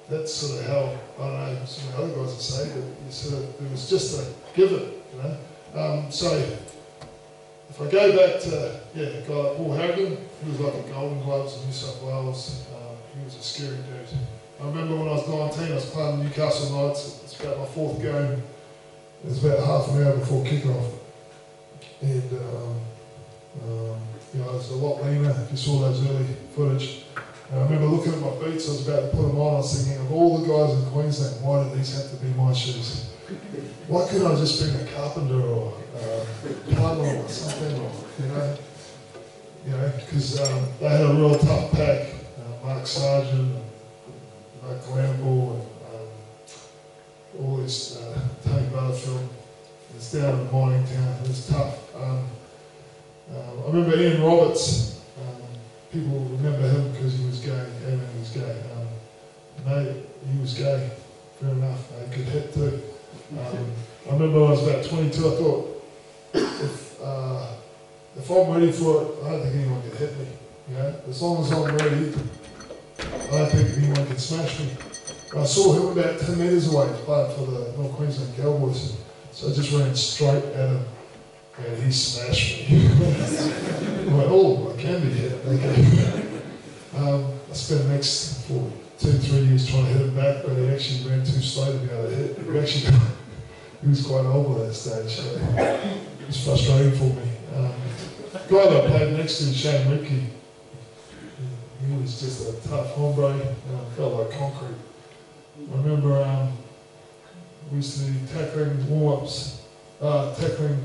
That's sort of how, I don't know, some of the other guys would say, but it was just a given, you know. So, if I go back to, a guy like Paul Harrigan, he was like a Golden Gloves in New South Wales. He was a scary dude. I remember when I was 19, I was playing Newcastle Knights. It's about my 4th game. It was about half an hour before kickoff. And you know, it was a lot leaner if you saw those early footage. And I remember looking at my boots, I was about to put them on, I was thinking, of all the guys in Queensland, why do these have to be my shoes? Why couldn't I just been a carpenter or plumber or something, or, you know, because they had a real tough pack. Mark Sargent, Mark Glanville, and all this, Tony Butterfield. It's down in mining town. It was tough. I remember Ian Roberts. People remember him because he was gay. He was gay. No, he was gay. Fair enough. He could hit too. I remember when I was about 22. I thought, if I'm ready for it, I don't think anyone can hit me. You know, as long as I'm ready, I don't think anyone can smash me. I saw him about 10 metres away playing for the North Queensland Cowboys. So I just ran straight at him, and he smashed me. I went, oh, I can be hit. Okay. I spent the next 2-3 years trying to hit him back, but he actually ran too slow to be able to hit. He was quite old at that stage, so it was frustrating for me. The guy that I played next to, Shane Ripke, he was just a tough hombre, felt like concrete. I remember we used to do tackling warm-ups, tackling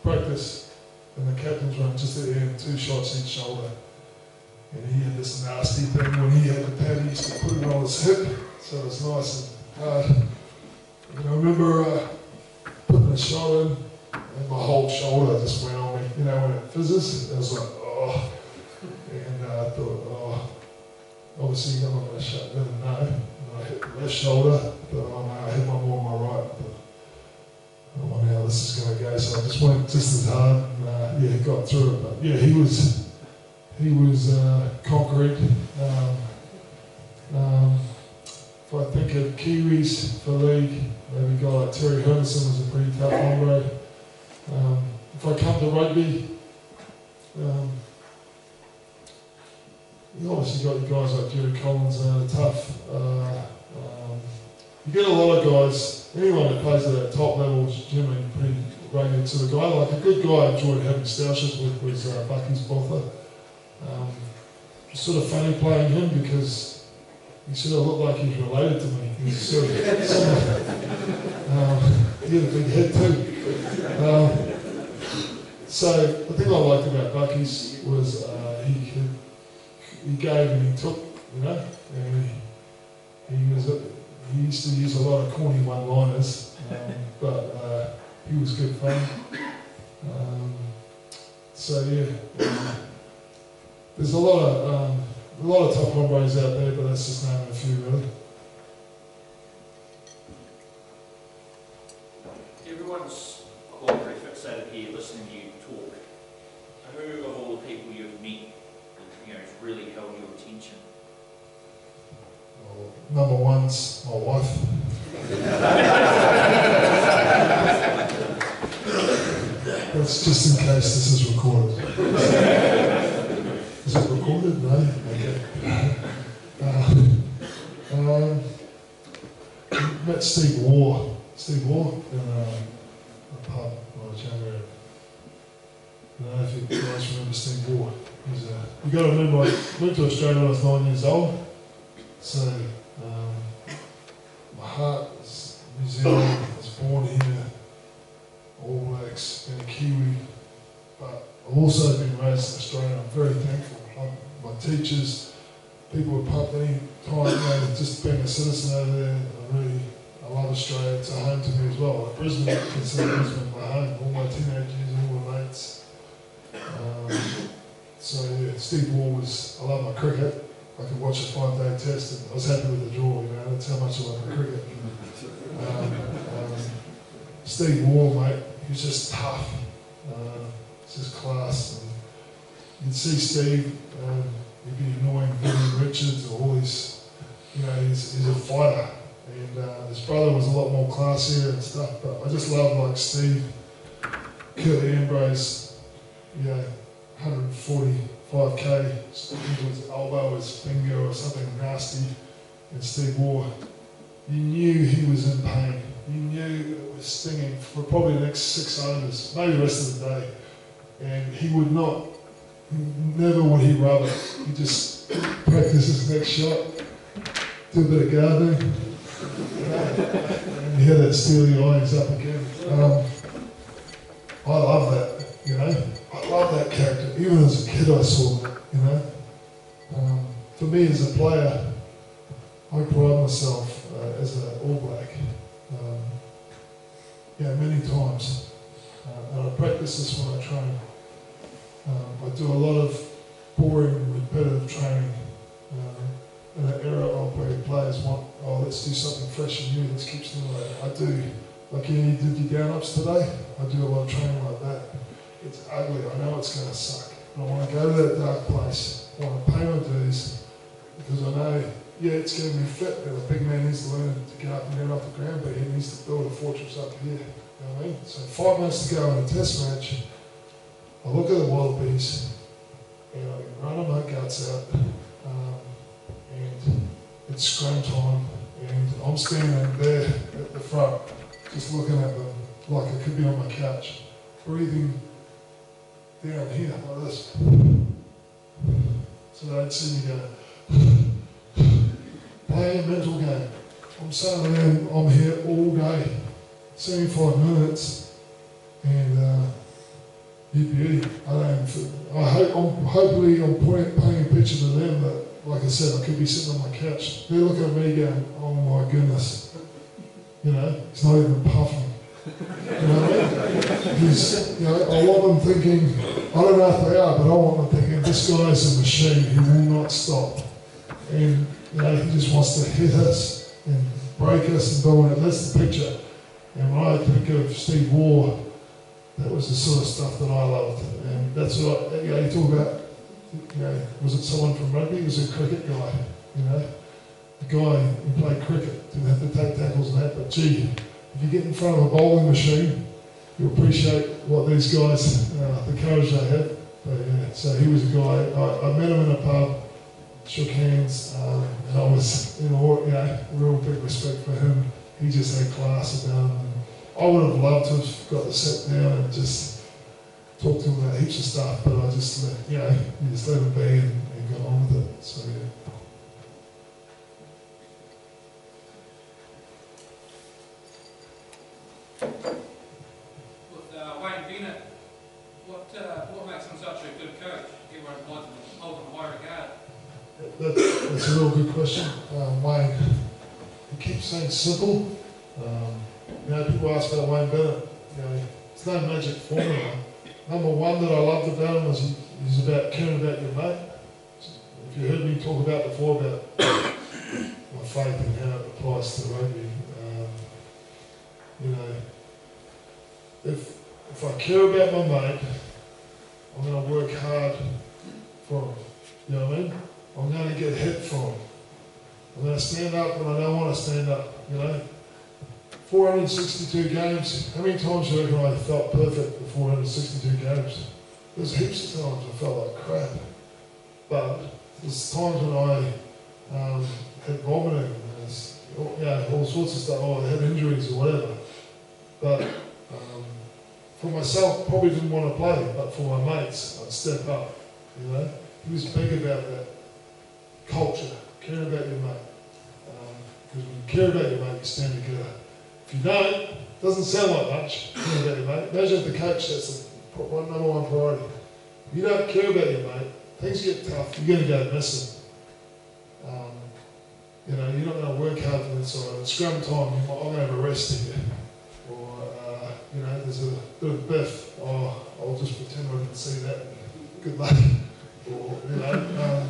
practice in the captain's room, just at the end, 2 shots each shoulder. And he had this nasty thing when he had the pad, he used to put it on his hip, so it was nice and hard. And I remember putting a shot in, and my whole shoulder just went on me. You know, when it fizzes, it was like, oh. And I thought, oh, obviously I'm not going to shut it in, no. I hit the left shoulder, but I hit my more on my right. But I don't know how this is going to go, so I just went just as hard and got through it. But yeah, he was concrete. If I think of Kiwis for league, maybe a guy like Terry Henderson was a pretty tough hombre. If I come to rugby, you obviously got your guys like Jerry Collins that are tough. You get a lot of guys, anyone that plays at that top level is generally pretty rugby sort of guy. Like a good guy I enjoyed having stoushes with was Bucky's Botha. It's sort of funny playing him because he sort of looked like he's related to me. He's sort of, he had a big head too. So the thing I liked about Bucky's was he gave and he took, you know, and he was he used to use a lot of corny one-liners, but he was good fun. So yeah, there's a lot of top hombres out there, but that's just naming a few really. Everyone's quite very fixated here listening to you talk. Who of all the people you've met, has really held your attention? Well, number one's my wife. That's just in case this is recorded. Is it recorded? No? Okay. Met Steve Waugh in a pub when I was younger. I don't know if you guys remember Steve Waugh. You've got to remember, I moved to Australia when I was 9 years old. So my heart is New Zealand. I was born here, All Blacks, and a Kiwi. But I've also been raised in Australia. I'm very thankful. My teachers, people at pub, any time, just being a citizen over there, I love Australia. It's a home to me as well. Like Brisbane, I consider Brisbane my home. All my teenage years, all my mates. So yeah, Steve Waugh I love my cricket. I could watch a 5-day test and I was happy with the draw, that's how much I love my cricket. Steve Waugh, mate, he was just tough. It's just class. And you'd see Steve, he'd be annoying Vivian Richards or all these, he's a fighter. And his brother was a lot more classier and stuff, but I just love like Steve, Curly Ambrose, 145k, into his elbow, his finger or something nasty, and Steve Waugh, you knew he was in pain. You knew it was stinging for probably the next 6 overs, maybe the rest of the day. And he would never would he rub it. He just practice his next shot, do a bit of gardening, and he had that steely eyes up again. I love that, I love that character. Even as a kid I saw that, For me as a player, I pride myself as an All Black, many times. And I practice this when I train. I do a lot of boring, repetitive training in an era of where players want, let's do something fresh and new, let's keep stimulating. I do, like you did your down-ups today, I do a lot of training like that. It's ugly, I know it's going to suck, but I want to go to that dark place, I want to pay my dues, because I know, it's going to be fit, and a big man needs to learn to get up and get off the ground, but he needs to build a fortress up here, you know what I mean? So 5 minutes to go in a test match, I look at the Wallabies, and I can run my guts out, and it's scrum time, and I'm standing there at the front, just looking at them like I could be on my couch, breathing down here like this. So they'd see me go, playing a mental game. I'm saying to them, I'm here all day, 75 minutes, and beauty. Hopefully I'm painting a picture to them that, like I said, I could be sitting on my couch. They're looking at me going, oh my goodness, he's not even puffing. I want them thinking, I don't know if they are, but I want them thinking, this guy's a machine, he will not stop. And he just wants to hit us and break us and dominate. That's the picture. And when I think of Steve Waugh, that was the sort of stuff that I loved. And that's what you talk about, was it someone from rugby? He was a cricket guy, a guy who played cricket, didn't have to take tackles and that, but gee, if you get in front of a bowling machine, you appreciate what these guys, the courage they have. But so he was a guy, I met him in a pub, shook hands, and I was in real big respect for him. He just had class about him. I would have loved to have got to sit down and just talk to him about heaps of stuff, but I just, you just let him be and got on with it. So With Wayne Bennett, what makes him such a good coach? Everyone holds him in high regard. That's a real good question. Wayne, we keep saying simple. You know, people ask about Wayne Bennett. You know, it's no magic formula. Number one that I loved about him was he's about caring about your mate. If you heard me talk about before about my faith and how it applies to rugby, you know, if I care about my mate, I'm going to work hard for him. You know what I mean? I'm going to get hit for him. I'm going to stand up when I don't want to stand up. You know, 462 games. How many times do you reckon I felt perfect for 462 games? There's heaps of times I felt like crap. But there's times when I had vomiting, there's, you know, all sorts of stuff. Oh, I had injuries or whatever. But for myself, probably didn't want to play, but for my mates, I'd step up. You know, he was big about that culture, caring about your mate. Because when you care about your mate, you stand together. If you don't, it doesn't sound like much, caring about your mate. Imagine if the coach, that's the number one priority. If you don't care about your mate, things get tough, you're going to go missing. You know, you're not going to work hard for this, or at scrum time, I'm going to have a rest here. Or, you know, there's a bit of biff, oh, I'll just pretend I didn't see that, good luck. Or, you know,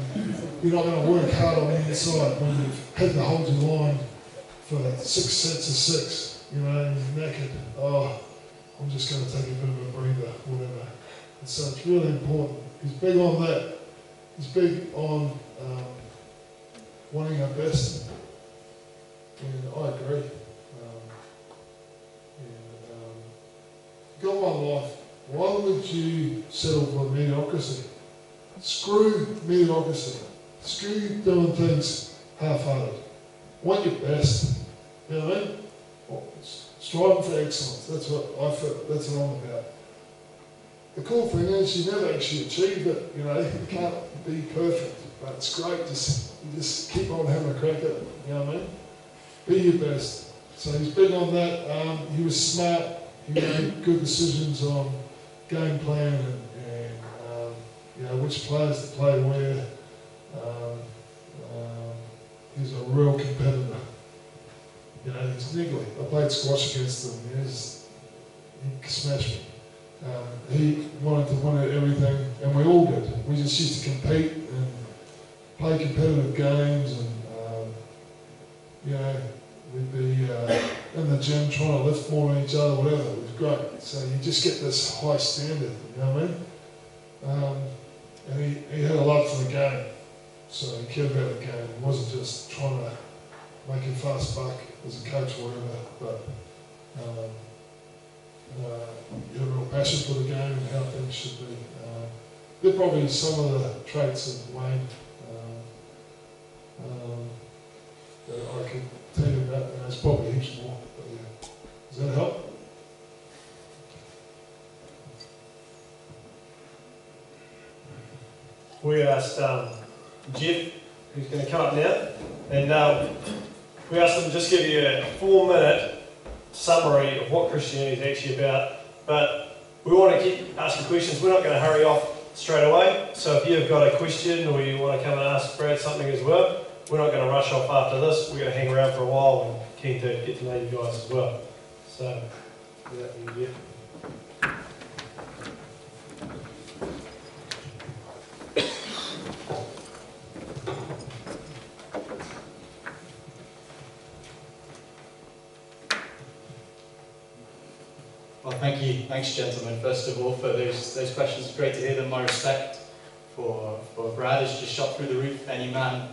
you're not going to work hard on the inside when you've had to hold your line for 6 sets of 6, you know, and you're knackered. Oh, I'm just going to take a bit of a breather, whatever. And so it's really important. He's big on that. He's big on wanting our best. And I agree. Got one life. Why would you settle for mediocrity? Screw mediocrity. Screw doing things half-hearted. Want your best. You know what I mean? Striving for excellence. That's what I feel. That's what I'm about. The cool thing is you never actually achieve it. You know, you can't be perfect, but it's great. You just keep on having a crack at it. You know what I mean? Be your best. So he's big on that. He was smart. He made good decisions on game plan and you know, which players to play where. He's a real competitor. You know, he's niggly. I played squash against him. He smashed me. He wanted to win at everything, and we all did. We just used to compete and play competitive games, and you know, we'd be in the gym trying to lift more than each other, whatever. It was great. So you just get this high standard, you know what I mean? And he had a love for the game, so he cared about the game. He wasn't just trying to make a fast buck as a coach or whatever, but he had a real passion for the game and how things should be. They're probably some of the traits of Wayne that I could tell you about, and there's probably heaps more, but yeah. Does that help? We asked Jeff, who's going to come up now, and we asked him to just give you a 4-minute summary of what Christianity is actually about. But we want to keep asking questions. We're not going to hurry off straight away. So if you've got a question or you want to come and ask Brad something as well, we're not going to rush off after this. We're going to hang around for a while and keen to get to know you guys as well. So, without you, Jeff. Well, thank you. Thanks, gentlemen, first of all, for those questions. Great to hear them. My respect for Brad has just shot through the roof. Any man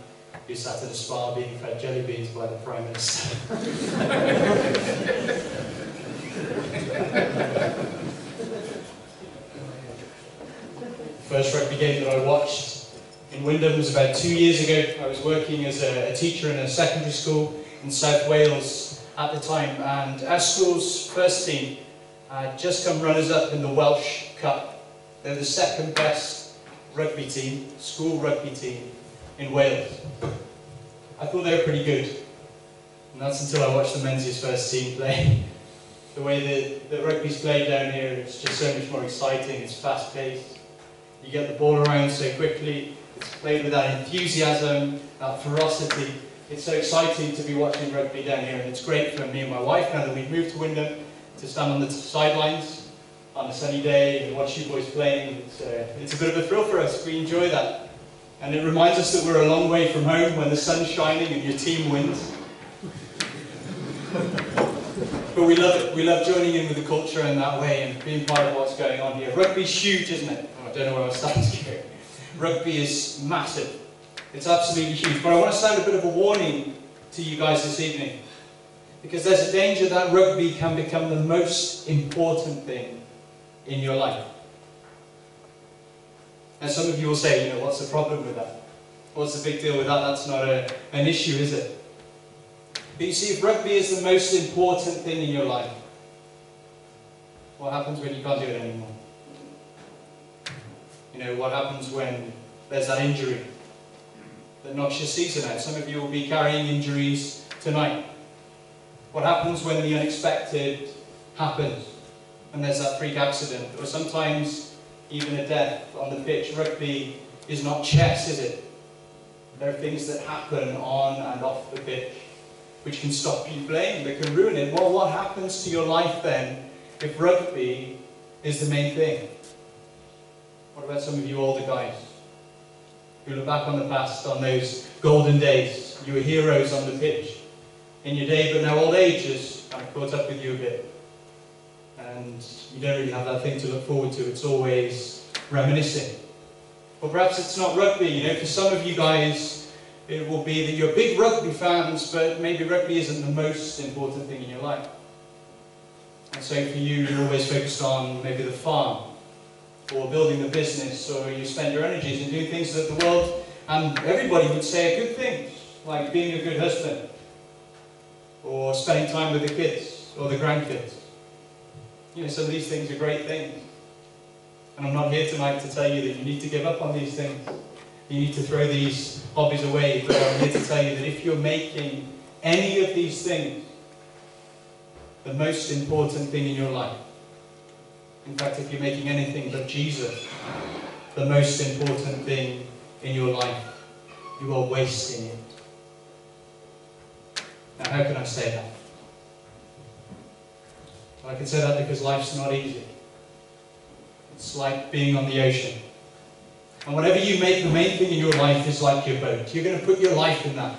who sat at a spa being fed jelly beans by the Prime Minister. First rugby game that I watched in Wyndham was about 2 years ago. I was working as a teacher in a secondary school in South Wales at the time, and our school's first team had just come runners-up in the Welsh Cup. They're the second best rugby team, school rugby team in Wales. I thought they were pretty good, and that's until I watched the men's first team play. The way that rugby's played down here, it's just so much more exciting. It's fast-paced. You get the ball around so quickly. It's played with that enthusiasm, that ferocity, It's so exciting to be watching rugby down here, and it's great for me and my wife now that we've moved to Wyndham to stand on the sidelines on a sunny day and watch you boys playing. It's a bit of a thrill for us. We enjoy that. And it reminds us that we're a long way from home when the sun's shining and your team wins. But we love it. We love joining in with the culture in that way and being part of what's going on here. Rugby's huge, isn't it? Oh, I don't know where I started here. Rugby is massive. It's absolutely huge. But I want to sound a bit of a warning to you guys this evening. Because there's a danger that rugby can become the most important thing in your life. And some of you will say, you know, what's the problem with that? What's the big deal with that? That's not an issue, is it? But you see, if rugby is the most important thing in your life, what happens when you can't do it anymore? You know, what happens when there's that injury that knocks your season out? Some of you will be carrying injuries tonight. What happens when the unexpected happens and there's that freak accident, or sometimes even a death on the pitch? Rugby is not chess, is it? There are things that happen on and off the pitch which can stop you playing, that can ruin it. Well, what happens to your life then if rugby is the main thing? What about some of you older guys who look back on the past, on those golden days? You were heroes on the pitch in your day, but now old age has kind of caught up with you a bit. And you don't really have that thing to look forward to. It's always reminiscing. Or perhaps it's not rugby. You know, for some of you guys, it will be that you're big rugby fans, but maybe rugby isn't the most important thing in your life. And so for you, you're always focused on maybe the farm, or building the business, or you spend your energies in doing things that the world and everybody would say are good things, like being a good husband, or spending time with the kids, or the grandkids. You know, some of these things are great things. And I'm not here tonight to tell you that you need to give up on these things. You need to throw these hobbies away. But I'm here to tell you that if you're making any of these things the most important thing in your life, in fact, if you're making anything but Jesus the most important thing in your life, you are wasting it. Now, how can I say that? Well, I can say that because life's not easy. It's like being on the ocean. And whatever you make the main thing in your life is like your boat. You're going to put your life in that.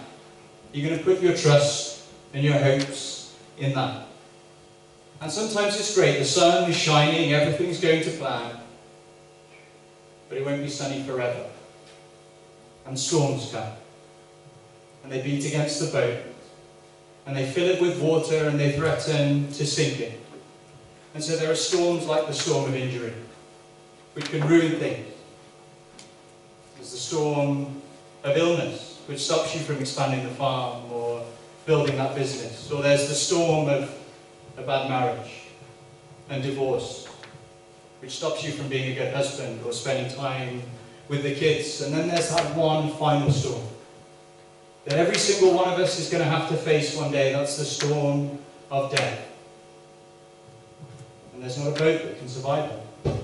You're going to put your trust and your hopes in that. And sometimes it's great. The sun is shining, everything's going to plan. But it won't be sunny forever. And storms come. And they beat against the boat. And they fill it with water and they threaten to sink it. And so there are storms like the storm of injury, which can ruin things. There's the storm of illness, which stops you from expanding the farm or building that business. Or there's the storm of a bad marriage and divorce, which stops you from being a good husband or spending time with the kids. And then there's that one final storm that every single one of us is going to have to face one day. That's the storm of death. And there's not a boat that can survive that.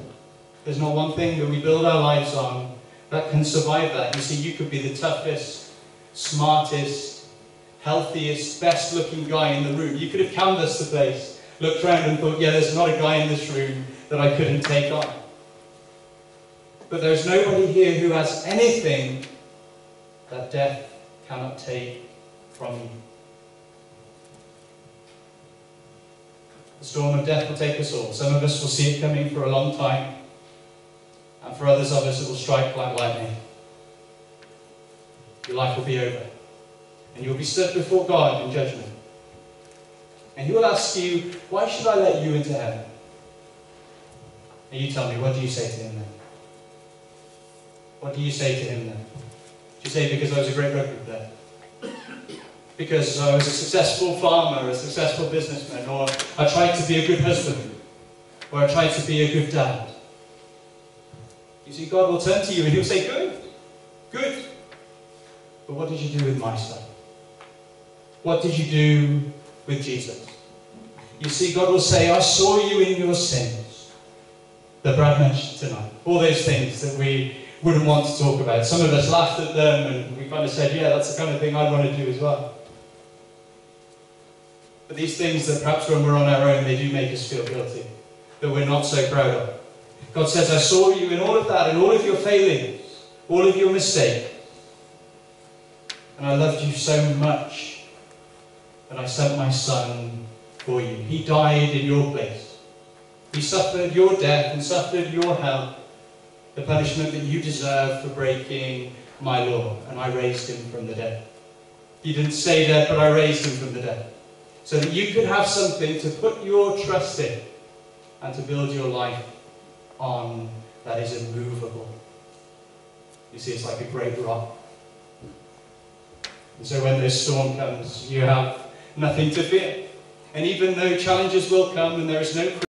There's not one thing that we build our lives on that can survive that. You see, you could be the toughest, smartest, healthiest, best looking guy in the room. You could have canvassed the place, looked around and thought, yeah, there's not a guy in this room that I couldn't take on. But there's nobody here who has anything that death cannot take from you. The storm of death will take us all. Some of us will see it coming for a long time, and for others of us it will strike like lightning. Your life will be over, and you'll be stood before God in judgment. And He will ask you, why should I let you into heaven? And you tell me, what do you say to Him then? What do you say to Him then? Do you say, because I was a great rugby player? Because I was a successful farmer, a successful businessman, or I tried to be a good husband, or I tried to be a good dad? You see, God will turn to you and He'll say, good, good. But what did you do with my son? What did you do with Jesus? You see, God will say, I saw you in your sins, that Brad mentioned tonight. All those things that we wouldn't want to talk about. Some of us laughed at them and we kind of said, yeah, that's the kind of thing I'd want to do as well. But these things that perhaps when we're on our own, they do make us feel guilty, that we're not so proud of. God says, I saw you in all of that, in all of your failings, all of your mistakes. And I loved you so much that I sent my son for you. He died in your place. He suffered your death and suffered your hell, the punishment that you deserve for breaking my law. And I raised him from the dead. He didn't stay dead, but I raised him from the dead. So that you could have something to put your trust in and to build your life on that is immovable. You see, it's like a great rock. And so when this storm comes, you have nothing to fear. And even though challenges will come and there is no